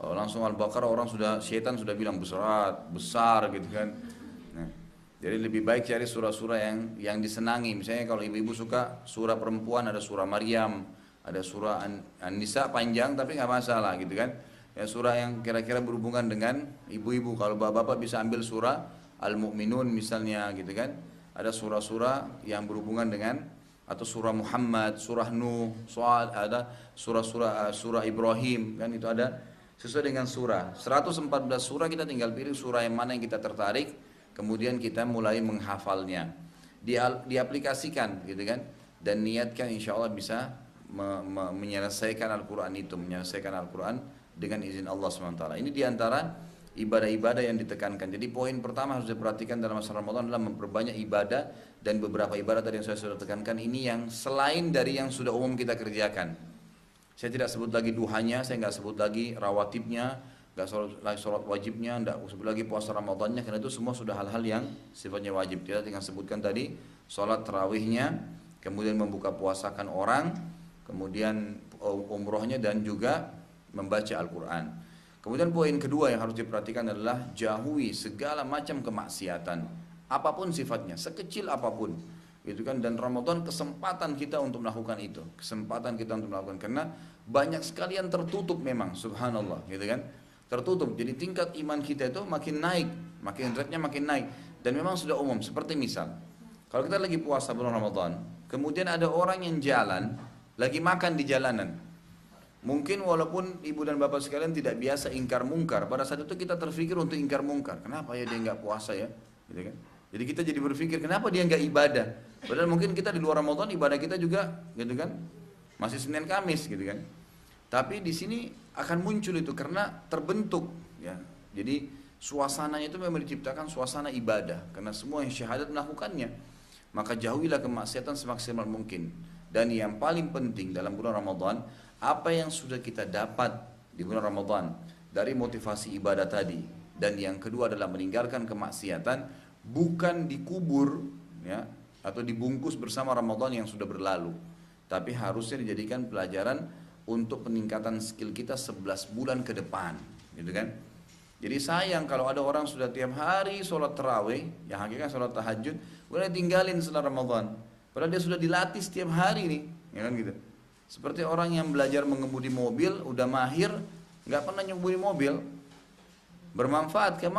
Kalau langsung Al-Baqarah orang syaitan sudah bilang besar gitu kan. Nah, jadi lebih baik cari surah-surah yang disenangi. Misalnya kalau ibu-ibu suka surah perempuan, ada surah Maryam, ada surah An-Nisa panjang tapi nggak masalah gitu kan. Ya, surah yang kira-kira berhubungan dengan ibu-ibu. Kalau bapak-bapak bisa ambil surah Al-Mu'minun misalnya gitu kan. Ada surah-surah yang berhubungan dengan atau surah Muhammad, surah Nuh, ada surah Ibrahim kan, itu ada sesuai dengan surah. 114 surah, kita tinggal pilih surah yang mana yang kita tertarik, kemudian kita mulai menghafalnya. Diaplikasikan gitu kan, dan niatkan insya Allah bisa menyelesaikan Al-Quran itu, menyelesaikan Al-Quran dengan izin Allah SWT. Ini diantara ibadah-ibadah yang ditekankan. Jadi poin pertama harus diperhatikan dalam masa Ramadan adalah memperbanyak ibadah, dan beberapa ibadah tadi yang saya sudah tekankan ini yang selain dari yang sudah umum kita kerjakan. Saya tidak sebut lagi duhanya, saya nggak sebut lagi rawatibnya, nggak lagi sholat wajibnya, nggak sebut lagi puasa Ramadannya, karena itu semua sudah hal-hal yang sifatnya wajib. Kita tinggal sebutkan tadi sholat tarawihnya, kemudian membuka puasakan orang, kemudian umrohnya, dan juga membaca Al-Quran. Kemudian poin kedua yang harus diperhatikan adalah jauhi segala macam kemaksiatan, apapun sifatnya, sekecil apapun, gitu kan. Dan Ramadan kesempatan kita untuk melakukan itu, kesempatan kita untuk melakukan, karena banyak sekali yang tertutup memang, subhanallah, gitu kan, tertutup. Jadi tingkat iman kita itu makin naik, makin derajatnya makin naik, dan memang sudah umum. Seperti misal, kalau kita lagi puasa bulan Ramadan, kemudian ada orang yang jalan, lagi makan di jalanan. Mungkin walaupun ibu dan bapak sekalian tidak biasa ingkar mungkar, pada saat itu kita terfikir untuk ingkar mungkar. Kenapa ya dia nggak puasa ya? Gitu kan? Jadi kita jadi berpikir kenapa dia nggak ibadah? Padahal mungkin kita di luar Ramadan ibadah kita juga, gitu kan? Masih Senin Kamis, gitu kan? Tapi di sini akan muncul itu karena terbentuk, ya. Jadi suasananya itu memang diciptakan suasana ibadah, karena semua yang syahadat melakukannya. Maka jauhilah kemaksiatan semaksimal mungkin. Dan yang paling penting dalam bulan Ramadan, apa yang sudah kita dapat di bulan Ramadan dari motivasi ibadah tadi, dan yang kedua adalah meninggalkan kemaksiatan, bukan dikubur ya, atau dibungkus bersama Ramadan yang sudah berlalu, tapi harusnya dijadikan pelajaran untuk peningkatan skill kita 11 bulan ke depan, gitu kan. Jadi sayang kalau ada orang sudah tiap hari sholat tarawih, yang hakikatnya sholat tahajud, boleh tinggalin setelah Ramadan, padahal dia sudah dilatih setiap hari nih, ya kan gitu. Seperti orang yang belajar mengemudi mobil, udah mahir, nggak pernah ngemudi mobil, bermanfaat, kayak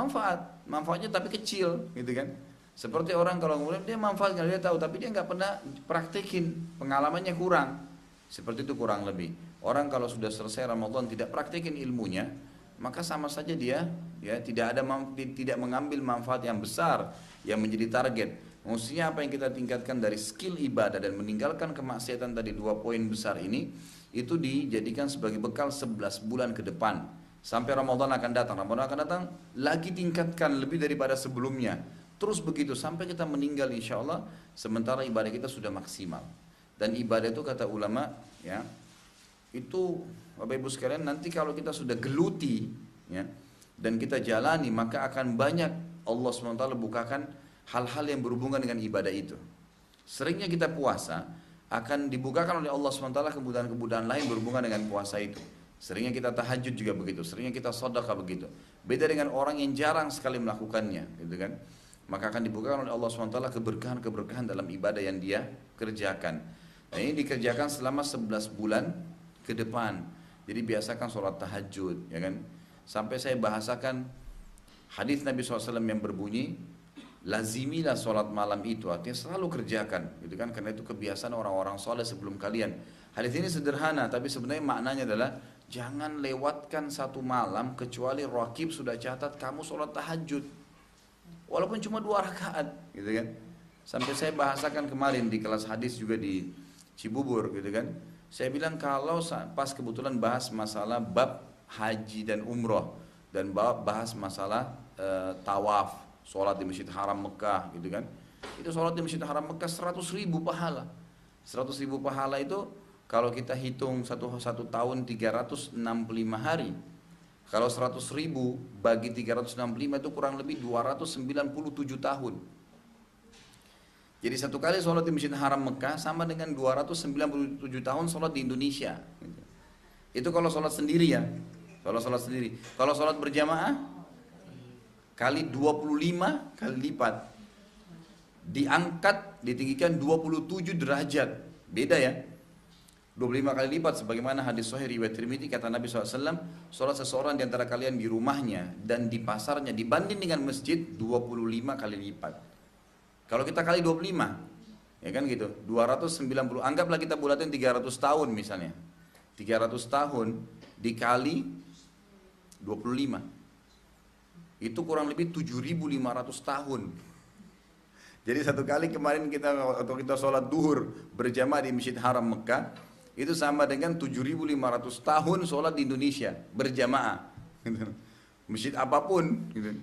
manfaatnya tapi kecil, gitu kan. Seperti orang kalau kemudian dia manfaat, dia tahu, tapi dia nggak pernah praktekin, pengalamannya kurang. Seperti itu kurang lebih. Orang kalau sudah selesai Ramadan tidak praktekin ilmunya, maka sama saja dia ya tidak mengambil manfaat yang besar yang menjadi target. Maksudnya apa yang kita tingkatkan dari skill ibadah dan meninggalkan kemaksiatan tadi, 2 poin besar ini, itu dijadikan sebagai bekal 11 bulan ke depan. Sampai Ramadan akan datang. Ramadan akan datang, lagi tingkatkan lebih daripada sebelumnya. Terus begitu sampai kita meninggal insya Allah, sementara ibadah kita sudah maksimal. Dan ibadah itu kata ulama, ya, itu Bapak Ibu sekalian nanti kalau kita sudah geluti, ya, dan kita jalani, maka akan banyak Allah SWT bukakan hal-hal yang berhubungan dengan ibadah itu. Seringnya kita puasa, akan dibukakan oleh Allah SWT kemudahan-kemudahan lain berhubungan dengan puasa itu. Seringnya kita tahajud juga begitu, seringnya kita sedekah begitu. Beda dengan orang yang jarang sekali melakukannya, gitu kan? Maka akan dibukakan oleh Allah SWT keberkahan-keberkahan dalam ibadah yang dia kerjakan. Nah ini dikerjakan selama 11 bulan ke depan. Jadi biasakan sholat tahajud, ya kan? Sampai saya bahasakan hadis Nabi SAW yang berbunyi, lazimilah sholat malam itu, artinya selalu kerjakan, gitu kan? Karena itu kebiasaan orang-orang soleh sebelum kalian. Hadis ini sederhana, tapi sebenarnya maknanya adalah jangan lewatkan satu malam kecuali Raqib sudah catat kamu sholat tahajud, walaupun cuma 2 rakaat, gitu kan? Sampai saya bahasakan kemarin di kelas hadis juga di Cibubur, gitu kan? Saya bilang kalau pas kebetulan bahas masalah bab haji dan umroh dan bahas masalah tawaf, sholat di Masjid Haram Mekah, gitu kan? Itu sholat di Masjid Haram Mekah 100.000 pahala. 100.000 pahala itu kalau kita hitung satu tahun 365 hari. Kalau 100.000 bagi 365 itu kurang lebih 297 tahun. Jadi satu kali sholat di Masjid Haram Mekah sama dengan 297 tahun sholat di Indonesia. Itu kalau sholat sendiri ya. Kalau sholat sendiri. Kalau sholat berjamaah kali 25 kali lipat. Diangkat, ditinggikan 27 derajat. Beda ya. 25 kali lipat sebagaimana hadis sahih riwayat Tirmidzi, kata Nabi SAW, sholat seseorang di antara kalian di rumahnya dan di pasarnya dibanding dengan masjid 25 kali lipat. Kalau kita kali 25, ya kan gitu, 290, anggaplah kita bulatin 300 tahun misalnya. 300 tahun dikali 25. Itu kurang lebih 7.500 tahun. Jadi satu kali kemarin atau kita sholat duhur berjamaah di Masjid Haram Mekah, itu sama dengan 7.500 tahun sholat di Indonesia berjamaah. Masjid apapun gitu.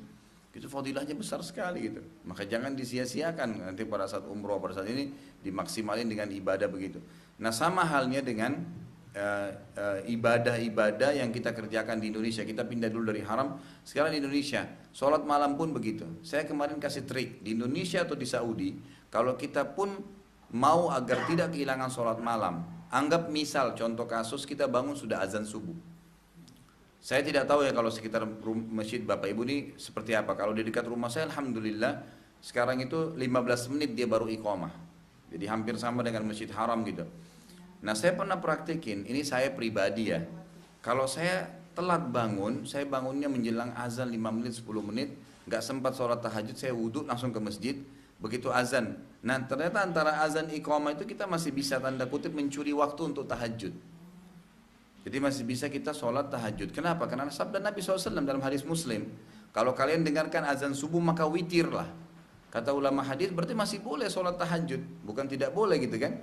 Itu fadilahnya besar sekali gitu. Maka jangan disia-siakan nanti pada saat umroh, pada saat ini dimaksimalin dengan ibadah begitu. Nah sama halnya dengan ibadah-ibadah yang kita kerjakan di Indonesia. Kita pindah dulu dari haram, sekarang di Indonesia. Sholat malam pun begitu. Saya kemarin kasih trik, di Indonesia atau di Saudi, kalau kita pun mau agar tidak kehilangan sholat malam, anggap misal contoh kasus kita bangun sudah azan subuh. Saya tidak tahu ya kalau sekitar masjid Bapak Ibu ini seperti apa. Kalau di dekat rumah saya Alhamdulillah sekarang itu 15 menit dia baru iqamah. Jadi hampir sama dengan Masjid Haram gitu. Nah saya pernah praktekin, ini saya pribadi ya. Kalau saya telat bangun, saya bangunnya menjelang azan 5 menit 10 menit, nggak sempat sholat tahajud, saya wudhu langsung ke masjid. Begitu azan. Nah ternyata antara azan iqamah itu kita masih bisa tanda kutip mencuri waktu untuk tahajud. Jadi masih bisa kita sholat tahajud. Kenapa? Karena sabda Nabi SAW dalam hadis Muslim, kalau kalian dengarkan azan subuh maka witirlah. Kata ulama hadis berarti masih boleh sholat tahajud, bukan tidak boleh gitu kan?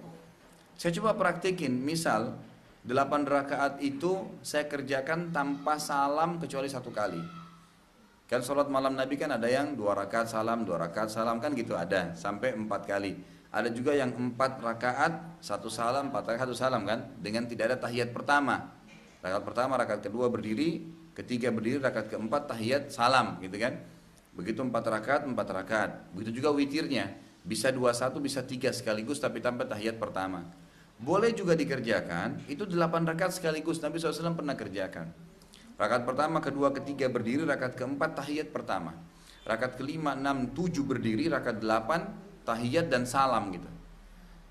Saya coba praktekin, misal 8 rakaat itu saya kerjakan tanpa salam kecuali 1 kali. Kan sholat malam Nabi kan ada yang 2 rakaat salam, 2 rakaat salam kan gitu ada, sampai 4 kali. Ada juga yang 4 rakaat, 1 salam, 4 rakaat 1 salam kan, dengan tidak ada tahiyat pertama. Rakaat pertama, rakaat kedua berdiri, ketiga berdiri, rakaat keempat tahiyat salam gitu kan. Begitu 4 rakaat, 4 rakaat. Begitu juga witirnya, bisa 21, bisa 3 sekaligus tapi tanpa tahiyat pertama. Boleh juga dikerjakan, itu 8 rakaat sekaligus, Nabi SAW pernah kerjakan. Rakaat pertama, kedua, ketiga berdiri, rakaat keempat tahiyat pertama. Rakaat kelima, 6, 7 berdiri, rakaat 8 tahiyat dan salam gitu.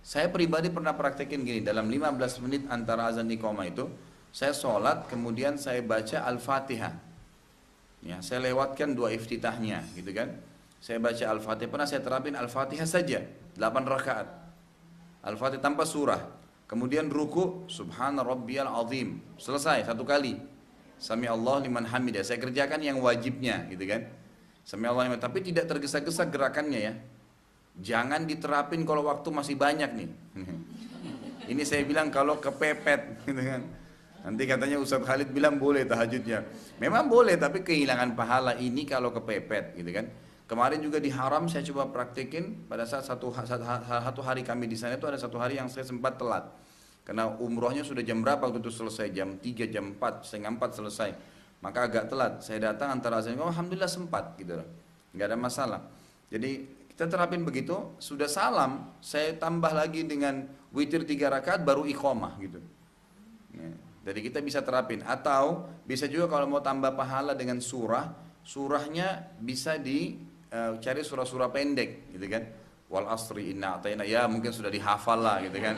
Saya pribadi pernah praktekin gini, dalam 15 menit antara azan iqamah itu, saya sholat, kemudian saya baca Al-Fatihah. Ya, saya lewatkan 2 iftitahnya gitu kan. Saya baca Al-Fatihah, pernah saya terapin Al-Fatihah saja, 8 rakaat. Al-Fatihah tanpa surah. Kemudian ruku, Subhana Rabbiyal Azim. Selesai, 1 kali. Sami Allah liman hamidah. Saya kerjakan yang wajibnya gitu kan. Sami Allah liman, tapi tidak tergesa-gesa gerakannya ya. Jangan diterapin kalau waktu masih banyak nih. Ini saya bilang kalau kepepet, gitu kan. Nanti katanya Ustadz Khalid bilang boleh tahajudnya. Memang boleh, tapi kehilangan pahala ini kalau kepepet, gitu kan. Kemarin juga di Haram saya coba praktekin pada saat satu hari kami di sana itu ada satu hari yang saya sempat telat. Karena umrohnya sudah jam berapa waktu itu selesai, jam 3, jam 4, setengah 4 selesai. Maka agak telat, saya datang antara azan, oh, alhamdulillah sempat gitu loh. Nggak ada masalah. Jadi kita terapin begitu, sudah salam, saya tambah lagi dengan witir 3 rakaat baru iqamah gitu. Ya. Jadi kita bisa terapin, atau bisa juga kalau mau tambah pahala dengan surah, surahnya bisa cari surah-surah pendek gitu kan. Wal asri inna atayna, ya mungkin sudah dihafal lah gitu kan.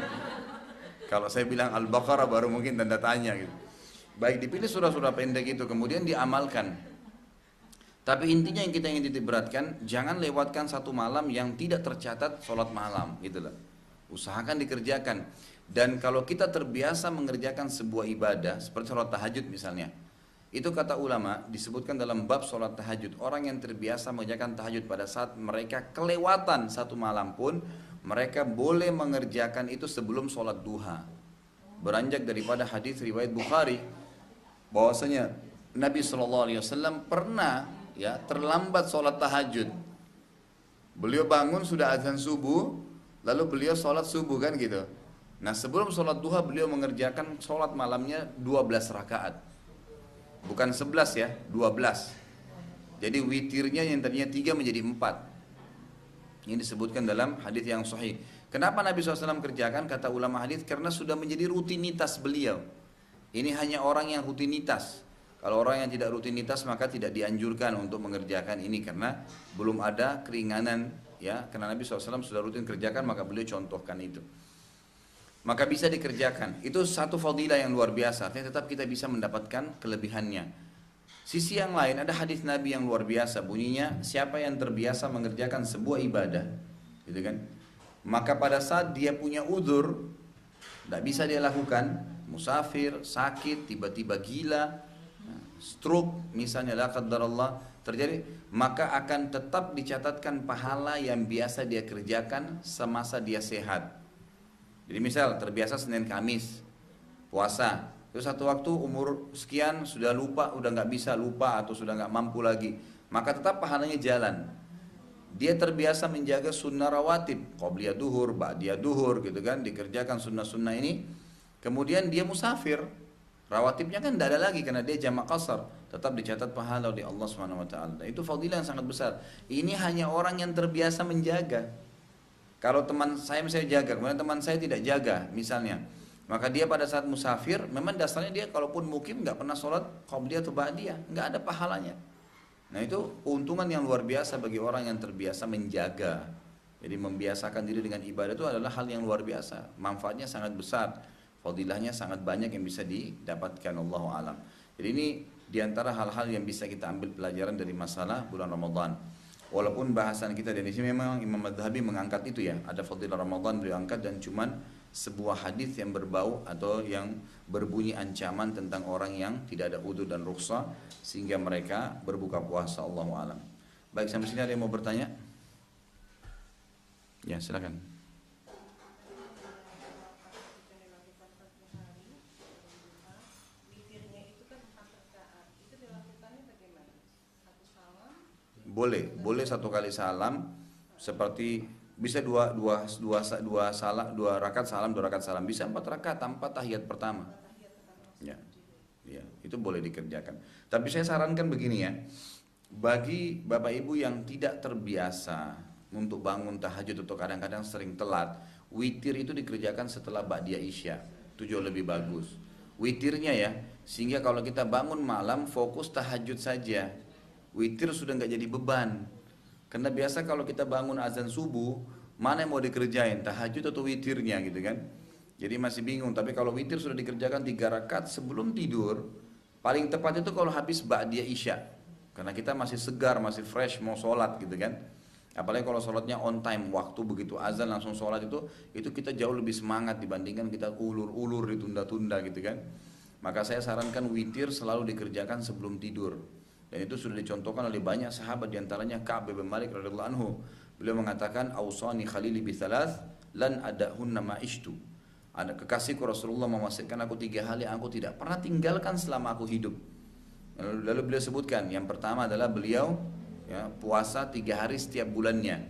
Kalau saya bilang Al-Baqarah baru mungkin tanda tanya gitu. Baik, dipilih surah-surah pendek itu kemudian diamalkan. Tapi intinya yang kita ingin titik beratkan, jangan lewatkan satu malam yang tidak tercatat sholat malam gitu loh. Usahakan dikerjakan. Dan kalau kita terbiasa mengerjakan sebuah ibadah seperti sholat tahajud misalnya, itu kata ulama disebutkan dalam bab sholat tahajud, orang yang terbiasa mengerjakan tahajud pada saat mereka kelewatan satu malam pun, mereka boleh mengerjakan itu sebelum sholat duha. Beranjak daripada hadis riwayat Bukhari bahwasanya Nabi SAW pernah ya terlambat sholat tahajud. Beliau bangun sudah azan subuh, lalu beliau sholat subuh kan gitu. Nah sebelum sholat duha beliau mengerjakan sholat malamnya 12 rakaat. Bukan 11 ya, 12. Jadi witirnya yang tadinya 3 menjadi 4. Ini disebutkan dalam hadis yang sahih. Kenapa Nabi SAW kerjakan? Kata ulama hadis, karena sudah menjadi rutinitas beliau. Ini hanya orang yang rutinitas. Kalau orang yang tidak rutinitas maka tidak dianjurkan untuk mengerjakan ini karena belum ada keringanan ya. Karena Nabi SAW sudah rutin kerjakan maka beliau contohkan itu. Maka bisa dikerjakan. Itu satu fadilah yang luar biasa. Artinya tetap kita bisa mendapatkan kelebihannya. Sisi yang lain ada hadis Nabi yang luar biasa. Bunyinya siapa yang terbiasa mengerjakan sebuah ibadah, gitu kan? Maka pada saat dia punya udzur, tidak bisa dia lakukan, musafir, sakit, tiba-tiba gila, stroke misalnya la qadarallah terjadi, maka akan tetap dicatatkan pahala yang biasa dia kerjakan semasa dia sehat. Jadi misal terbiasa Senin Kamis puasa, terus satu waktu umur sekian sudah lupa, udah nggak bisa lupa atau sudah nggak mampu lagi, maka tetap pahalanya jalan. Dia terbiasa menjaga sunnah rawatib, qobliyah duhur, ba'diyah duhur gitu kan, dikerjakan sunnah-sunnah ini. Kemudian dia musafir, rawatibnya kan tidak ada lagi karena dia jamak qasar, tetap dicatat pahala oleh Allah Subhanahu wa taala. Itu fadilah yang sangat besar. Ini hanya orang yang terbiasa menjaga. Kalau teman saya misalnya jaga, kemudian teman saya tidak jaga misalnya, maka dia pada saat musafir, memang dasarnya dia kalaupun mukim nggak pernah sholat qobliyah atau ba'diyah, nggak ada pahalanya. Nah itu keuntungan yang luar biasa bagi orang yang terbiasa menjaga. Jadi membiasakan diri dengan ibadah itu adalah hal yang luar biasa. Manfaatnya sangat besar, fadilahnya sangat banyak yang bisa didapatkan, Allahu alam. Jadi ini diantara hal-hal yang bisa kita ambil pelajaran dari masalah bulan Ramadan. Walaupun bahasan kita dari sini memang Imam Madhabi mengangkat itu ya, ada fadilah Ramadan beliau angkat dan cuman sebuah hadis yang berbau atau yang berbunyi ancaman tentang orang yang tidak ada udzur dan rukhsah sehingga mereka berbuka puasa, Allahu alam. Baik, sampai sini ada yang mau bertanya? Ya, silakan. Boleh satu kali salam, seperti bisa dua rakaat salam, 2 rakaat salam, bisa 4 rakaat tanpa tahiyat pertama. Ya, ya, itu boleh dikerjakan. Tapi saya sarankan begini ya, bagi bapak ibu yang tidak terbiasa untuk bangun tahajud atau kadang-kadang sering telat, witir itu dikerjakan setelah ba'diyah isya, itu jauh lebih bagus. Witirnya ya, sehingga kalau kita bangun malam fokus tahajud saja. Witir sudah nggak jadi beban. Karena biasa kalau kita bangun azan subuh, mana yang mau dikerjain, tahajud atau witirnya gitu kan? Jadi masih bingung. Tapi kalau witir sudah dikerjakan 3 rakaat sebelum tidur, paling tepat itu kalau habis ba'diyah isya. Karena kita masih segar, masih fresh mau sholat gitu kan? Apalagi kalau sholatnya on time, waktu begitu azan langsung sholat itu kita jauh lebih semangat dibandingkan kita ulur-ulur ditunda-tunda gitu kan? Maka saya sarankan witir selalu dikerjakan sebelum tidur. Dan itu sudah dicontohkan oleh banyak sahabat, diantaranya Ka'ab bin Malik radhiyallahu anhu. Beliau mengatakan, "Ausani khalili bi thalath lan adahunna ma ishtu." Ada kekasihku Rasulullah mewasiatkan aku 3 hal yang aku tidak pernah tinggalkan selama aku hidup. Lalu beliau sebutkan, yang pertama adalah beliau ya, puasa 3 hari setiap bulannya.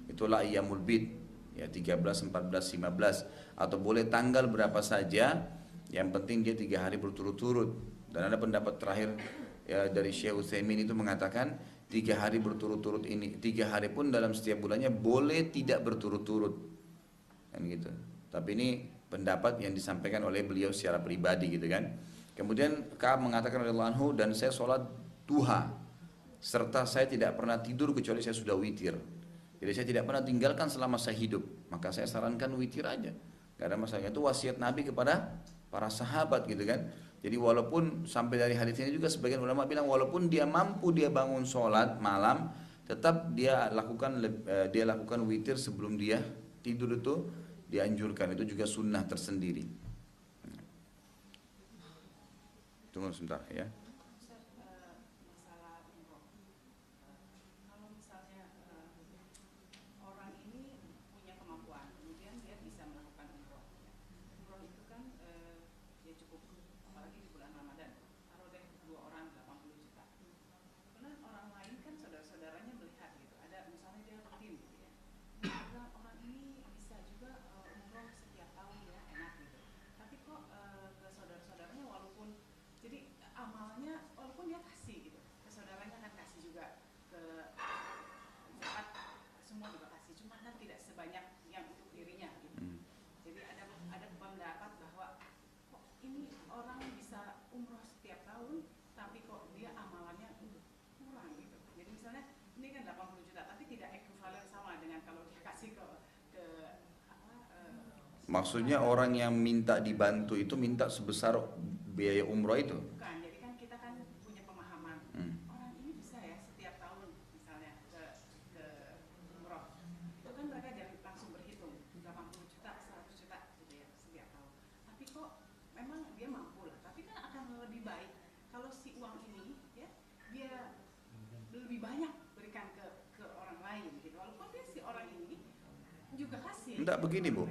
Itulah Ayyamul Bid, ya 13, 14, 15, atau boleh tanggal berapa saja, yang penting dia 3 hari berturut-turut. Dan ada pendapat terakhir ya, dari Syekh Utsaimin itu mengatakan 3 hari berturut-turut ini, 3 hari pun dalam setiap bulannya boleh tidak berturut-turut, kan gitu. Tapi ini pendapat yang disampaikan oleh beliau secara pribadi gitu kan. Kemudian Ka'ab mengatakan radhiyallahu anhu, dan saya sholat duha serta saya tidak pernah tidur kecuali saya sudah witir. Jadi saya tidak pernah tinggalkan selama saya hidup. Maka saya sarankan witir aja, gak ada masalah. Itu wasiat Nabi kepada para sahabat gitu kan. Jadi walaupun sampai dari hadis ini juga sebagian ulama bilang walaupun dia mampu dia bangun sholat malam, tetap dia lakukan witir sebelum dia tidur, itu dianjurkan, itu juga sunnah tersendiri. Tunggu sebentar ya. Maksudnya orang yang minta dibantu itu minta sebesar biaya umroh itu? Bukan, jadi kan kita kan punya pemahaman. Orang ini bisa ya setiap tahun misalnya ke umroh. Itu kan mereka jangan langsung berhitung 80 juta, 100 juta gitu ya setiap tahun. Tapi kok memang dia mampu lah. Tapi kan akan lebih baik kalau si uang ini ya dia lebih banyak berikan ke orang lain gitu. Walaupun dia si orang ini juga kasih. Enggak begini Bu.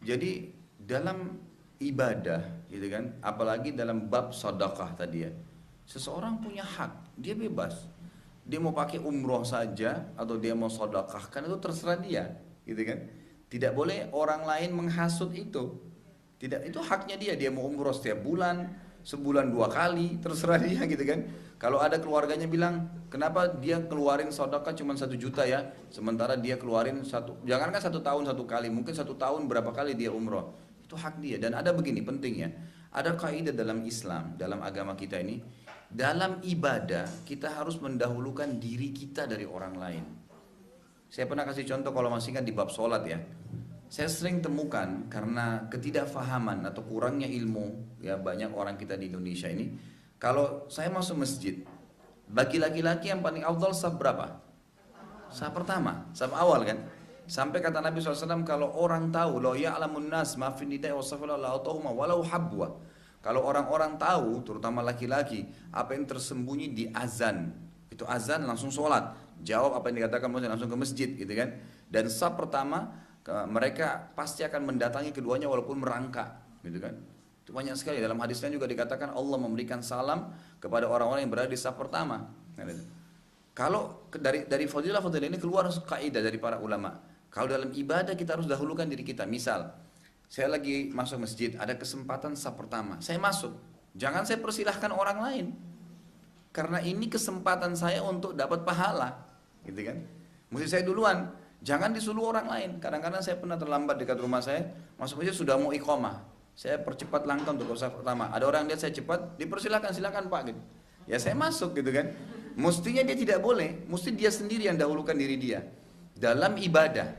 Jadi dalam ibadah gitu kan, apalagi dalam bab sedekah tadi ya, seseorang punya hak, dia bebas, dia mau pakai umroh saja atau dia mau sedekahkan itu terserah dia gitu kan. Tidak boleh orang lain menghasut itu, tidak, itu haknya dia. Dia mau umroh setiap bulan, sebulan 2 kali, terserah dia gitu kan. Kalau ada keluarganya bilang kenapa dia keluarin sedekah cuma 1 juta ya, sementara dia keluarin jangankan 1 tahun 1 kali, mungkin 1 tahun berapa kali dia umroh, itu hak dia. Dan ada begini pentingnya, ada kaidah dalam Islam, dalam agama kita ini, dalam ibadah kita harus mendahulukan diri kita dari orang lain. Saya pernah kasih contoh kalau masih ingat di bab sholat ya. Saya sering temukan karena ketidakfahaman atau kurangnya ilmu ya banyak orang kita di Indonesia ini. Kalau saya masuk masjid, bagi laki-laki yang paling afdal saf berapa? Saf pertama, saf awal kan. Sampai kata Nabi SAW, kalau orang tahu, lo ya'lamun nas ma fi nidai wa safila la atahuma walau habwa. Kalau orang-orang tahu, terutama laki-laki, apa yang tersembunyi di azan, itu azan langsung sholat, jawab apa yang dikatakan langsung ke masjid gitu kan. Dan saf pertama mereka pasti akan mendatangi keduanya walaupun merangkak gitu kan. Itu banyak sekali dalam hadisnya juga dikatakan Allah memberikan salam kepada orang-orang yang berada di saf pertama. Kalau dari fadilah-fadilah ini keluar kaidah dari para ulama. Kalau dalam ibadah kita harus dahulukan diri kita. Misal saya lagi masuk masjid, ada kesempatan saf pertama, saya masuk. Jangan saya persilahkan orang lain, karena ini kesempatan saya untuk dapat pahala, gitu kan? Mesti saya duluan. Jangan disuruh orang lain. Kadang-kadang saya pernah terlambat dekat rumah saya, masuk masjid sudah mau iqamah. Saya percepat langkah untuk saf pertama. Ada orang lihat saya cepat, dipersilakan, silakan Pak gitu. Ya saya masuk gitu kan. Mestinya dia tidak boleh, mesti dia sendiri yang dahulukan diri dia. Dalam ibadah,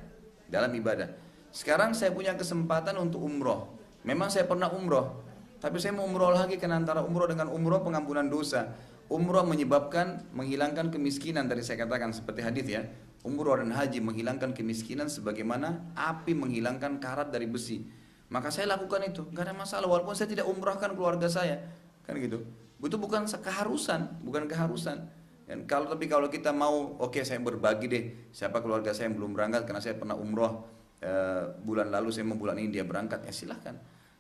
dalam ibadah. Sekarang saya punya kesempatan untuk umroh. Memang saya pernah umroh, tapi saya mau umroh lagi karena antara umroh dengan umroh pengampunan dosa. Umroh menyebabkan menghilangkan kemiskinan, tadi saya katakan seperti hadis ya. Umroh dan haji menghilangkan kemiskinan sebagaimana api menghilangkan karat dari besi. Maka saya lakukan itu, gak ada masalah walaupun saya tidak umrahkan keluarga saya, kan gitu. Itu bukan keharusan, bukan keharusan. Dan kalau kita mau, oke, saya berbagi deh, siapa keluarga saya yang belum berangkat karena saya pernah umroh, bulan lalu saya mau bulan ini dia berangkat, ya silahkan.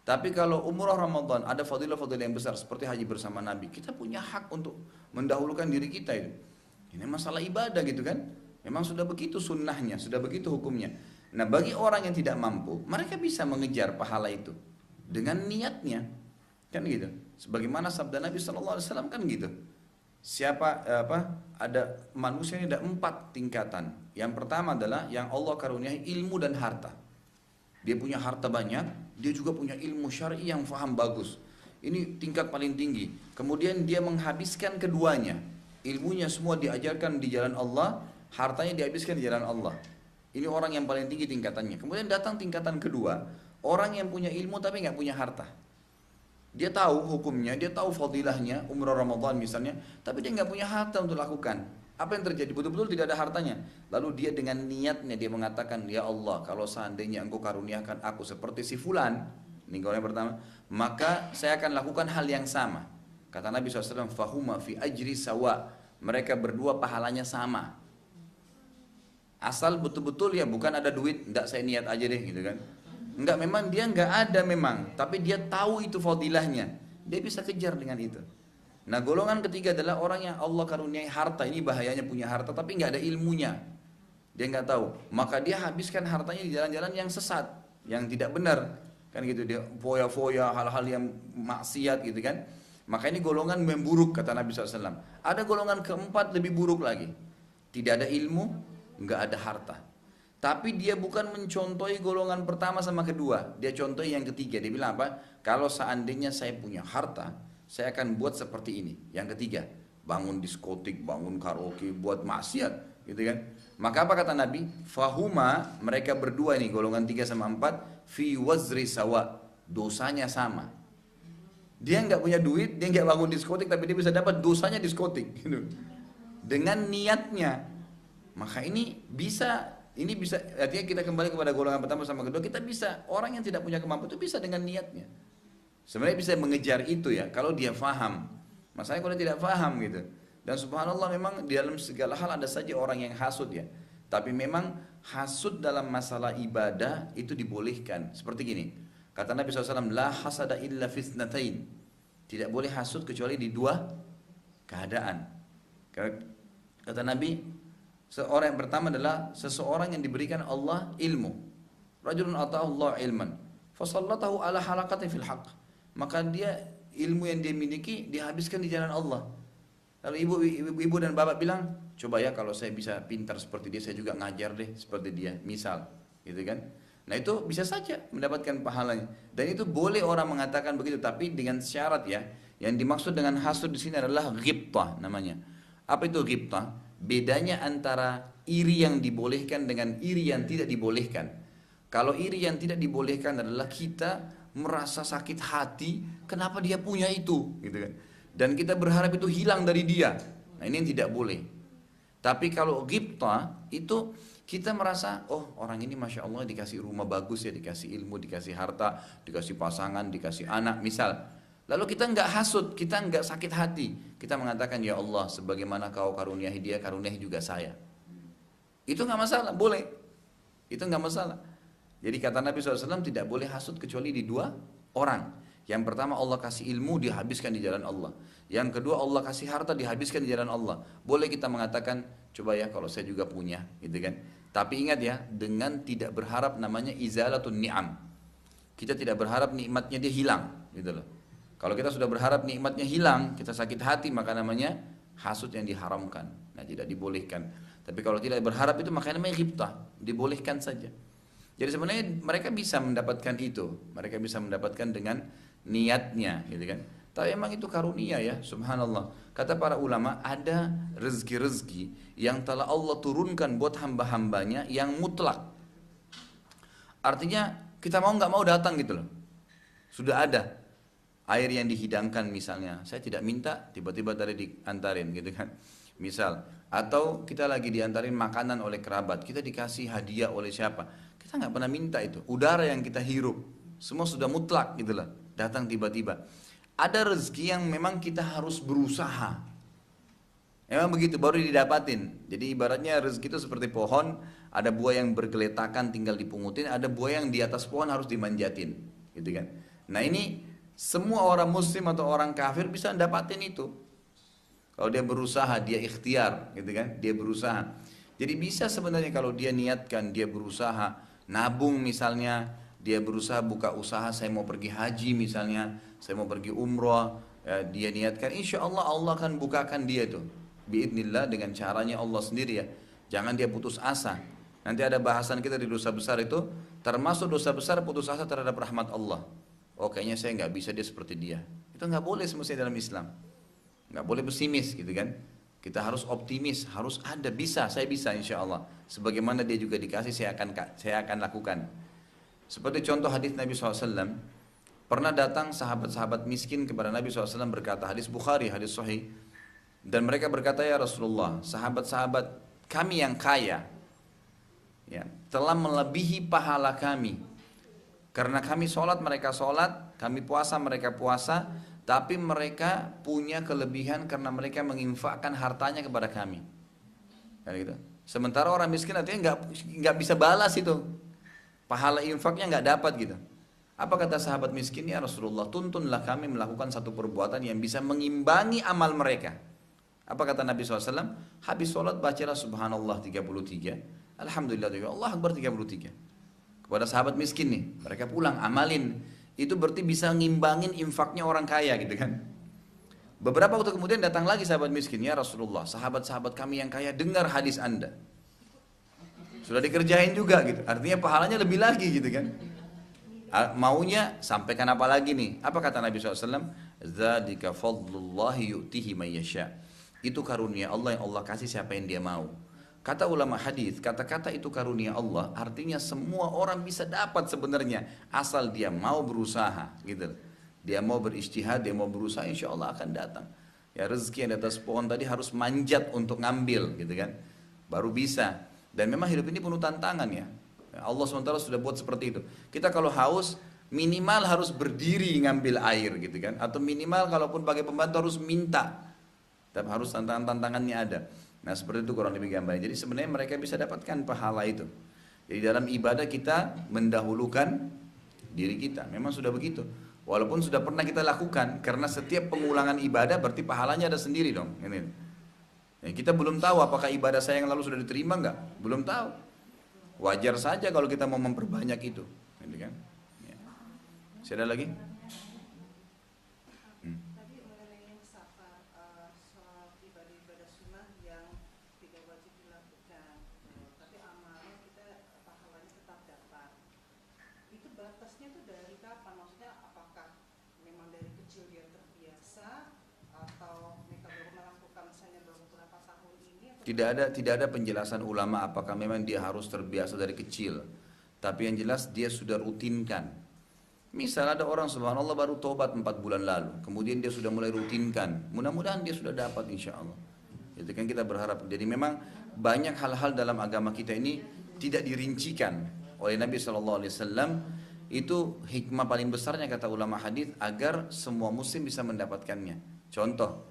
Tapi kalau umrah Ramadan ada fadilah-fadilah yang besar seperti haji bersama Nabi, kita punya hak untuk mendahulukan diri kita itu. Ini masalah ibadah gitu kan. Memang sudah begitu sunnahnya, sudah begitu hukumnya. Nah bagi orang yang tidak mampu, mereka bisa mengejar pahala itu dengan niatnya, kan gitu. Sebagaimana sabda Nabi SAW kan gitu. Ada manusia ini ada 4 tingkatan. Yang pertama adalah yang Allah karuniai ilmu dan harta. Dia punya harta banyak, dia juga punya ilmu syar'i yang faham bagus. Ini tingkat paling tinggi. Kemudian dia menghabiskan keduanya. Ilmunya semua diajarkan di jalan Allah, hartanya dihabiskan di jalan Allah. Ini orang yang paling tinggi tingkatannya. Kemudian datang tingkatan kedua, orang yang punya ilmu tapi nggak punya harta. Dia tahu hukumnya, dia tahu fadilahnya, umrah Ramadan misalnya, tapi dia nggak punya harta untuk lakukan. Apa yang terjadi? Betul-betul tidak ada hartanya. Lalu dia dengan niatnya dia mengatakan, ya Allah, kalau seandainya Engkau karuniakan aku seperti si fulan, ini golongan pertama, maka saya akan lakukan hal yang sama. Kata Nabi SAW, fahuma fi ajri sawa. Mereka berdua pahalanya sama. Asal betul-betul ya bukan ada duit, enggak saya niat aja deh gitu kan. Enggak, memang dia enggak ada memang, tapi dia tahu itu fadilahnya. Dia bisa kejar dengan itu. Nah golongan ketiga adalah orang yang Allah karuniai harta. Ini bahayanya punya harta tapi enggak ada ilmunya. Dia enggak tahu. Maka dia habiskan hartanya di jalan-jalan yang sesat, yang tidak benar. Kan gitu, dia foya-foya hal-hal yang maksiat gitu kan. Maka ini golongan yang buruk kata Nabi SAW. Ada golongan keempat lebih buruk lagi. Tidak ada ilmu, enggak ada harta. Tapi dia bukan mencontohi golongan pertama sama kedua. Dia contohi yang ketiga. Dia bilang apa? Kalau seandainya saya punya harta, saya akan buat seperti ini. Yang ketiga, bangun diskotik, bangun karaoke, buat maksiat, gitu kan? Maka apa kata Nabi? Fahuma, mereka berdua ini golongan 3 sama 4, fi wazri sawa, dosanya sama. Dia nggak punya duit, dia nggak bangun diskotik, tapi dia bisa dapat dosanya diskotik, gitu. Dengan niatnya. Maka ini bisa, artinya kita kembali kepada golongan pertama sama kedua, kita bisa, orang yang tidak punya kemampuan itu bisa dengan niatnya. Sebenarnya bisa mengejar itu ya, kalau dia faham. Masalahnya kalau dia tidak faham gitu. Dan subhanallah memang di dalam segala hal ada saja orang yang hasud ya. Tapi memang hasud dalam masalah ibadah itu dibolehkan. Seperti gini, kata Nabi SAW, la hasada illa fitnatain. Tidak boleh hasud kecuali di 2 keadaan. Kata Nabi, seorang yang pertama adalah seseorang yang diberikan Allah ilmu. Rajulun ata'ahu Allah ilman, fasallatahu ala halaqatin fil haqq. Maka dia, ilmu yang dia miliki dihabiskan di jalan Allah. Lalu ibu dan bapak bilang, coba ya kalau saya bisa pintar seperti dia, saya juga ngajar deh seperti dia, misal, gitu kan? Nah itu bisa saja mendapatkan pahalanya. Dan itu boleh orang mengatakan begitu, tapi dengan syarat ya. Yang dimaksud dengan hasud di sini adalah ghibtah namanya. Apa itu ghibtah? Bedanya antara iri yang dibolehkan dengan iri yang tidak dibolehkan. Kalau iri yang tidak dibolehkan adalah kita merasa sakit hati, kenapa dia punya itu, gitu kan? Dan kita berharap itu hilang dari dia. Nah ini yang tidak boleh. Tapi kalau ghibtah itu kita merasa, oh orang ini masya Allah dikasih rumah bagus ya, dikasih ilmu, dikasih harta, dikasih pasangan, dikasih anak, misal. Lalu kita nggak hasud, kita nggak sakit hati, kita mengatakan ya Allah, sebagaimana kau karuniai dia, karuniai juga saya. Itu nggak masalah, boleh. Itu nggak masalah. Jadi kata Nabi SAW tidak boleh hasud kecuali di 2 orang. Yang pertama Allah kasih ilmu dihabiskan di jalan Allah. Yang kedua Allah kasih harta dihabiskan di jalan Allah. Boleh kita mengatakan coba ya kalau saya juga punya, gitu kan. Tapi ingat ya, dengan tidak berharap namanya izalatun ni'am. Kita tidak berharap nikmatnya dia hilang, gitu loh. Kalau kita sudah berharap nikmatnya hilang, kita sakit hati, maka namanya hasud yang diharamkan. Nah tidak dibolehkan. Tapi kalau tidak berharap itu makanya namanya ghibtah, dibolehkan saja. Jadi sebenarnya mereka bisa mendapatkan itu, mereka bisa mendapatkan dengan niatnya, gitu kan. Tapi memang itu karunia ya, subhanallah. Kata para ulama, ada rezeki-rezeki yang telah Allah turunkan buat hamba-hambanya yang mutlak. Artinya kita mau nggak mau datang gitu loh. Sudah ada air yang dihidangkan misalnya, saya tidak minta, tiba-tiba tadi diantarin gitu kan. Misal, atau kita lagi diantarin makanan oleh kerabat, kita dikasih hadiah oleh siapa, kita nggak pernah minta itu. Udara yang kita hirup, semua sudah mutlak gitu lah, datang tiba-tiba. Ada rezeki yang memang kita harus berusaha. Memang begitu baru didapatin. Jadi ibaratnya rezeki itu seperti pohon, ada buah yang bergeletakan tinggal dipungutin, ada buah yang di atas pohon harus dimanjatin, gitu kan. Nah ini semua orang muslim atau orang kafir bisa dapatin itu. Kalau dia berusaha, dia ikhtiar, gitu kan, dia berusaha. Jadi bisa sebenarnya kalau dia niatkan, dia berusaha, nabung misalnya, dia berusaha buka usaha, saya mau pergi haji misalnya, saya mau pergi umroh, ya, dia niatkan, insya Allah Allah akan bukakan dia itu. Biidnillah dengan caranya Allah sendiri ya. Jangan dia putus asa. Nanti ada bahasan kita di dosa besar itu, termasuk dosa besar putus asa terhadap rahmat Allah. Oh kayaknya saya nggak bisa dia seperti dia. Itu nggak boleh semestinya dalam Islam. Nggak boleh pesimis gitu kan. Kita harus optimis, harus ada, bisa, saya bisa insya Allah. Sebagaimana dia juga dikasih, saya akan lakukan. Seperti contoh hadis Nabi SAW, pernah datang sahabat-sahabat miskin kepada Nabi SAW berkata, hadis Bukhari, hadis Sahih, dan mereka berkata, ya Rasulullah, sahabat-sahabat kami yang kaya, ya, telah melebihi pahala kami. Karena kami sholat, mereka sholat, kami puasa, mereka puasa, tapi mereka punya kelebihan karena mereka menginfakkan hartanya kepada kami. Kan gitu. Sementara orang miskin artinya nggak bisa balas itu. Pahala infaknya nggak dapat gitu. Apa kata sahabat miskin, ya Rasulullah, tuntunlah kami melakukan satu perbuatan yang bisa mengimbangi amal mereka. Apa kata Nabi SAW? Habis sholat bacalah subhanallah 33, alhamdulillah, Allah Akbar 33. Kepada sahabat miskin nih, mereka pulang amalin. Itu berarti bisa ngimbangin infaknya orang kaya gitu kan. Beberapa waktu kemudian datang lagi sahabat miskin, ya Rasulullah, sahabat-sahabat kami yang kaya dengar hadis Anda. Sudah dikerjain juga gitu. Artinya pahalanya lebih lagi gitu kan. Maunya sampaikan apa lagi nih? Apa kata Nabi SAW? Dzalika fadlullahi yu'tihi may yasha. Itu karunia Allah yang Allah kasih siapa yang dia mau. Kata ulama hadis, kata-kata itu karunia Allah, artinya semua orang bisa dapat sebenarnya asal dia mau berusaha, gitu. Dia mau berijtihad, dia mau berusaha, insya Allah akan datang. Ya rezeki yang di atas pohon tadi harus manjat untuk ngambil, gitu kan, baru bisa. Dan memang hidup ini penuh tantangan ya. Allah SWT sudah buat seperti itu. Kita kalau haus minimal harus berdiri ngambil air, gitu kan, atau minimal kalaupun pakai pembantu harus minta. Tapi harus tantangannya ada. Nah seperti itu kurang lebih gambarnya. Jadi sebenarnya mereka bisa dapatkan pahala itu. Jadi dalam ibadah kita mendahulukan diri kita. Memang sudah begitu. Walaupun sudah pernah kita lakukan. Karena setiap pengulangan ibadah berarti pahalanya ada sendiri dong. Ini. Ya, kita belum tahu apakah ibadah saya yang lalu sudah diterima enggak. Belum tahu. Wajar saja kalau kita mau memperbanyak itu. Gitu kan? Ya. Masih ada lagi? Batasnya itu dari kapan? Maksudnya apakah memang dari kecil dia terbiasa atau mereka baru melakukan misalnya beberapa tahun ini? Atau Tidak ada penjelasan ulama apakah memang dia harus terbiasa dari kecil. Tapi yang jelas dia sudah rutinkan. Misal ada orang subhanallah baru tobat 4 bulan lalu. Kemudian dia sudah mulai rutinkan. Mudah-mudahan dia sudah dapat insya Allah. Itu kan kita berharap. Jadi memang banyak hal-hal dalam agama kita ini tidak dirincikan oleh Nabi SAW. Itu hikmah paling besarnya kata ulama hadis agar semua muslim bisa mendapatkannya. Contoh,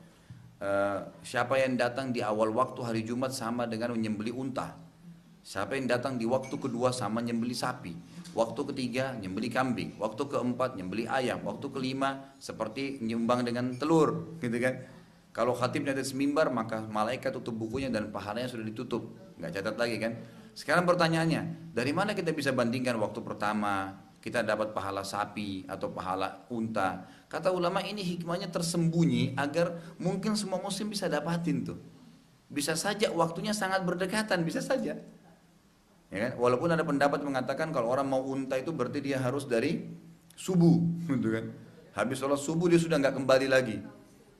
siapa yang datang di awal waktu hari Jumat sama dengan menyembeli unta. Siapa yang datang di waktu kedua sama menyembeli sapi. Waktu ketiga menyembeli kambing. Waktu keempat menyembeli ayam. Waktu kelima seperti nyumbang dengan telur, gitu kan. Kalau khatib di atas mimbar maka malaikat tutup bukunya dan pahalanya sudah ditutup, nggak catat lagi kan. Sekarang pertanyaannya, dari mana kita bisa bandingkan waktu pertama kita dapat pahala sapi atau pahala unta? Kata ulama ini hikmahnya tersembunyi agar mungkin semua muslim bisa dapatin tuh. Bisa saja waktunya sangat berdekatan, bisa saja. Ya kan? Walaupun ada pendapat mengatakan kalau orang mau unta itu berarti dia harus dari subuh, gitu kan. Habis sholat subuh dia sudah nggak kembali lagi.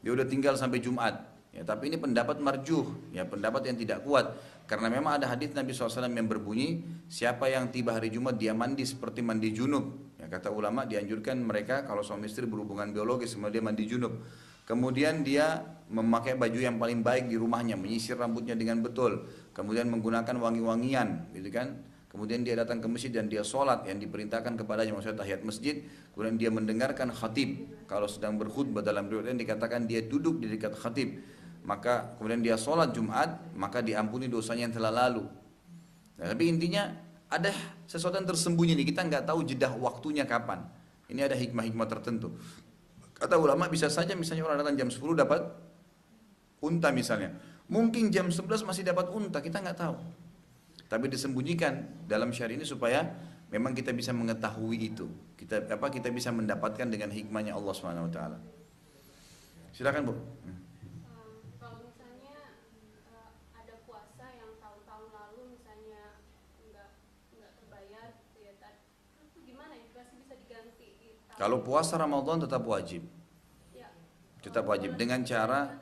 Dia udah tinggal sampai Jumat. Ya, tapi ini pendapat marjuh, ya pendapat yang tidak kuat. Karena memang ada hadis Nabi SAW yang berbunyi, siapa yang tiba hari Jumat dia mandi seperti mandi junub. Ya, kata ulama dianjurkan mereka kalau suami istri berhubungan biologis sama dia mandi junub. Kemudian dia memakai baju yang paling baik di rumahnya, menyisir rambutnya dengan betul. Kemudian menggunakan wangi-wangian, gitu kan. Kemudian dia datang ke masjid dan dia sholat yang diperintahkan kepadanya, maksudnya tahiyat masjid. Kemudian dia mendengarkan khatib. Kalau sedang berkhutbah dalam riwayat dikatakan dia duduk di dekat khatib. maka kemudian dia sholat Jumat, maka diampuni dosanya yang telah lalu. Nah, tapi intinya ada sesuatu yang tersembunyi nih, kita nggak tahu jeda waktunya kapan. Ini ada hikmah-hikmah tertentu. Kata ulama bisa saja misalnya orang datang jam 10 dapat unta misalnya. Mungkin jam 11 masih dapat unta, kita nggak tahu. Tapi disembunyikan dalam syariat ini supaya memang kita bisa mengetahui itu. Kita bisa mendapatkan dengan hikmahnya Allah Subhanahu wa taala. Silakan, Bu. Kalau misalnya ada puasa yang tahun-tahun lalu misalnya nggak terbayar, ya itu gimana ya? Masih bisa diganti? Kalau puasa Ramadan tetap wajib. Ya. Tetap wajib dengan cara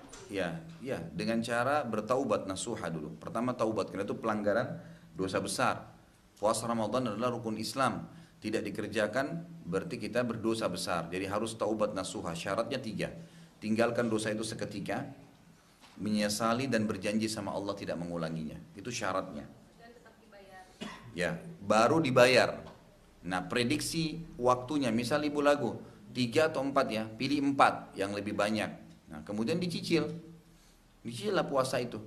dengan cara bertaubat nasuha dulu. Pertama taubat, karena itu pelanggaran dosa besar. Puasa Ramadan adalah rukun Islam. Tidak dikerjakan berarti kita berdosa besar. Jadi harus taubat nasuha. Syaratnya 3. Tinggalkan dosa itu seketika, menyesali dan berjanji sama Allah tidak mengulanginya. Itu syaratnya. Dan tetap dibayar. Ya, baru dibayar. Nah, prediksi waktunya, misal Ibu lagu 3 atau 4 ya, pilih 4 yang lebih banyak. Nah, kemudian dicicil lah puasa itu.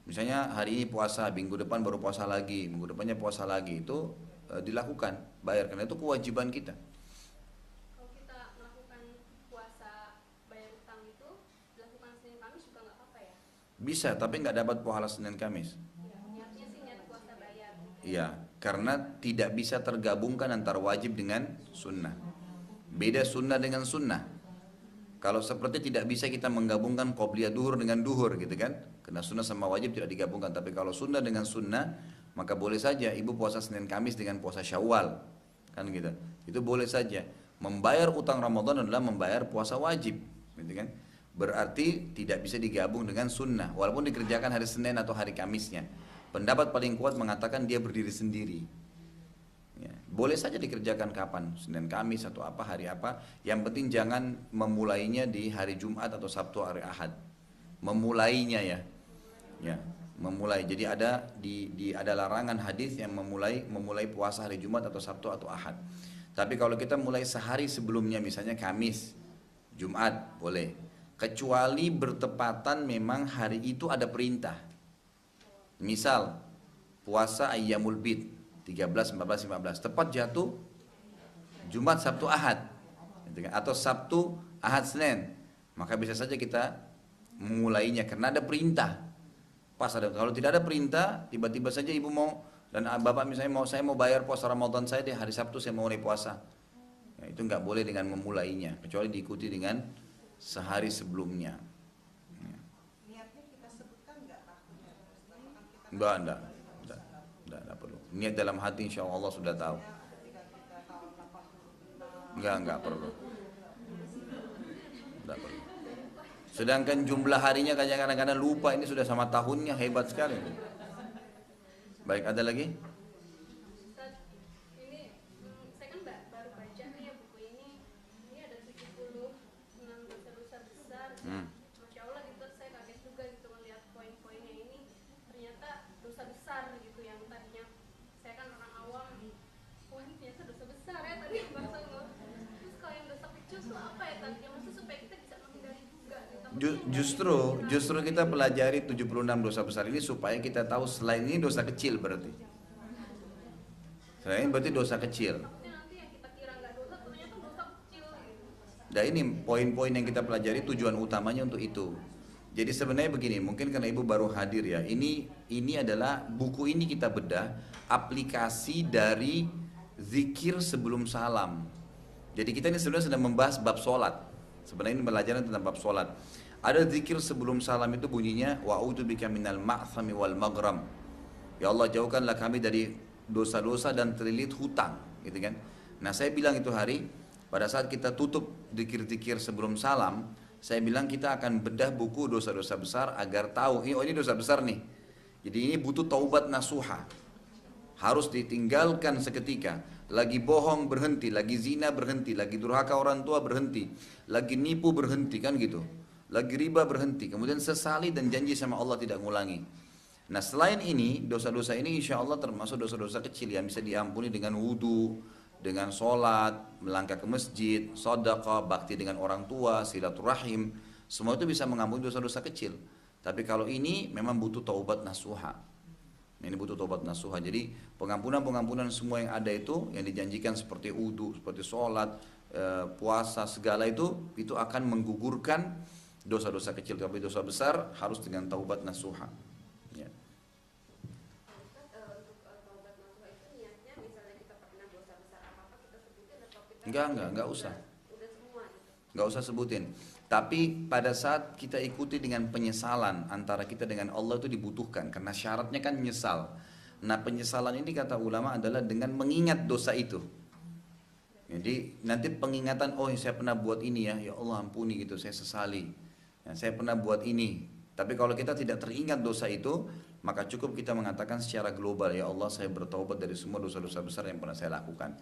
Misalnya hari ini puasa, minggu depan baru puasa lagi, minggu depannya puasa lagi, itu dilakukan, bayar, karena itu kewajiban kita. Kalau kita melakukan puasa bayar utang itu dilakukan Senin Kamis juga nggak apa-apa ya? Bisa, tapi nggak dapat pahala Senin Kamis. Ya, niatnya sih niat puasa bayar. Iya, karena tidak bisa tergabungkan antara wajib dengan sunnah. Beda sunnah dengan sunnah. Kalau seperti tidak bisa kita menggabungkan qobliyah duhur dengan duhur gitu kan. Karena sunnah sama wajib tidak digabungkan. Tapi kalau sunnah dengan sunnah, maka boleh saja ibu puasa Senin Kamis dengan puasa Syawal. Kan gitu. Itu boleh saja. Membayar utang Ramadan adalah membayar puasa wajib. Gitu kan. Berarti tidak bisa digabung dengan sunnah. Walaupun dikerjakan hari Senin atau hari Kamisnya. Pendapat paling kuat mengatakan dia berdiri sendiri. Ya, boleh saja dikerjakan kapan, Senin Kamis atau apa, hari apa. Yang penting jangan memulainya di hari Jumat atau Sabtu hari Ahad. Memulainya ya, memulai. Jadi ada ada larangan hadis yang memulai puasa hari Jumat atau Sabtu atau Ahad. Tapi kalau kita mulai sehari sebelumnya, misalnya Kamis, Jumat, boleh. Kecuali bertepatan memang hari itu ada perintah. Misal puasa Ayyamul Bid 13, 14, 15 tepat jatuh Jumat, Sabtu, Ahad gitu kan? Atau Sabtu, Ahad, Senin, maka bisa saja kita memulainya karena ada perintah. Pas ada, kalau tidak ada perintah, tiba-tiba saja ibu mau dan bapak misalnya saya mau bayar puasa Ramadan saya deh, hari Sabtu saya mau mulai puasa. Ya, itu nggak boleh dengan memulainya, kecuali diikuti dengan sehari sebelumnya. Ya. Niatnya kita sebutkan nggak Pak? Enggak perlu. Niat dalam hati insya Allah sudah tahu. Enggak perlu. Enggak perlu. Sedangkan jumlah harinya kadang-kadang lupa, ini sudah sama tahunnya, hebat sekali. Baik, ada lagi? Ustaz, ini saya kan baru baca nih ya buku ini. Ini ada 76 dosa-dosa besar. Masya Allah gitu, saya kaget juga gitu melihat poin-poinnya ini. Ternyata dosa besar gitu yang tadinya saya kan orang awam. Wah ini ternyata dosa besar ya tadi bahasa Allah. Terus kalau yang dosa kecil itu apa ya tadi? Maksudnya supaya kita bisa menghindari juga gitu. Justru kita pelajari 76 dosa besar ini supaya kita tahu selain ini dosa kecil berarti. Selain ini berarti dosa kecil. Nanti yang kita kira nggak dosa ternyata dosa kecil gitu. Dan ini poin-poin yang kita pelajari tujuan utamanya untuk itu. Jadi sebenarnya begini, mungkin karena ibu baru hadir ya. Ini adalah buku ini kita bedah aplikasi dari zikir sebelum salam. Jadi kita ini sebenarnya sedang membahas bab sholat. Sebenarnya ini pelajaran tentang bab sholat. Ada zikir sebelum salam itu bunyinya wa'udzubika minal ma'thami wal maghram. Ya Allah jauhkanlah kami dari dosa-dosa dan terlilit hutang, gitu kan. Nah saya bilang itu hari pada saat kita tutup zikir-zikir sebelum salam, saya bilang kita akan bedah buku dosa-dosa besar agar tahu ini dosa besar nih. Jadi ini butuh taubat nasuha. Harus ditinggalkan seketika. Lagi bohong berhenti, lagi zina berhenti, lagi durhaka orang tua berhenti, lagi nipu berhenti, kan gitu. Lagi riba berhenti, kemudian sesali dan janji sama Allah tidak ngulangi. Nah selain ini, dosa-dosa ini insya Allah termasuk dosa-dosa kecil yang bisa diampuni dengan wudu, dengan sholat, melangkah ke masjid, sedekah, bakti dengan orang tua, silaturahim. Semua itu bisa mengampuni dosa-dosa kecil. Tapi kalau ini memang butuh taubat nasuha. Ini butuh taubat nasuha. Jadi pengampunan semua yang ada itu, yang dijanjikan seperti wudu, seperti sholat, puasa, segala itu akan menggugurkan dosa-dosa kecil. Tapi dosa besar harus dengan taubat nasuha. Ya. Enggak usah. Enggak usah sebutin. Tapi pada saat kita ikuti dengan penyesalan antara kita dengan Allah itu dibutuhkan. Karena syaratnya kan menyesal. Nah penyesalan ini kata ulama adalah dengan mengingat dosa itu. Jadi nanti pengingatan, oh saya pernah buat ini ya Allah ampuni gitu, saya sesali. Ya, saya pernah buat ini. Tapi kalau kita tidak teringat dosa itu, maka cukup kita mengatakan secara global, ya Allah saya bertaubat dari semua dosa-dosa besar yang pernah saya lakukan.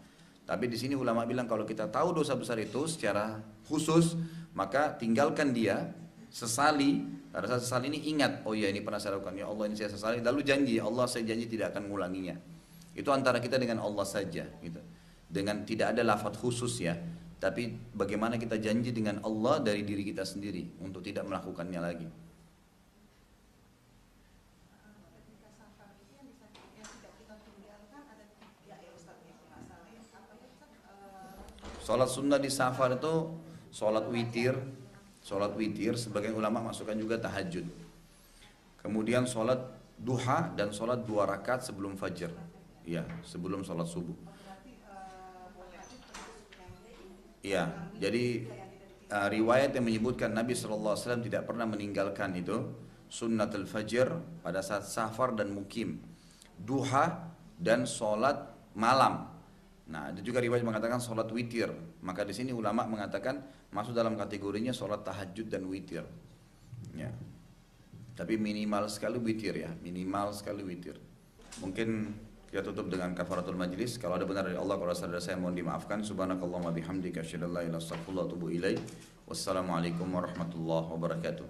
Tapi di sini ulama bilang kalau kita tahu dosa besar itu secara khusus, maka tinggalkan dia, sesali. Pada saat sesali ini ingat, oh ya ini pernah saya lakukan, ya Allah ini saya sesali. Lalu janji, ya Allah saya janji tidak akan mengulanginya. Itu antara kita dengan Allah saja, gitu. Dengan tidak ada lafaz khusus ya, tapi bagaimana kita janji dengan Allah dari diri kita sendiri untuk tidak melakukannya lagi. Sholat sunnah di safar itu sholat witir sebagian ulama masukkan juga tahajud. Kemudian sholat duha dan sholat 2 rakaat sebelum fajar, ya sebelum sholat subuh. Ya, jadi riwayat yang menyebutkan Nabi SAW tidak pernah meninggalkan itu sunnatul fajr pada saat safar dan mukim, duha dan sholat malam. Nah, ada juga riwayat mengatakan sholat witir. Maka di sini ulama mengatakan masuk dalam kategorinya sholat tahajud dan witir. Ya. Tapi minimal sekali witir ya, minimal sekali witir. Mungkin kita tutup dengan kafaratul majlis. Kalau ada benar dari Allah, kalau saudara saya mohon dimaafkan. Subhanakallahumma bihamdika asyhadu an la ilaha illa anta astaghfiruka wa atubu ilaik. Wassalamualaikum warahmatullahi wabarakatuh.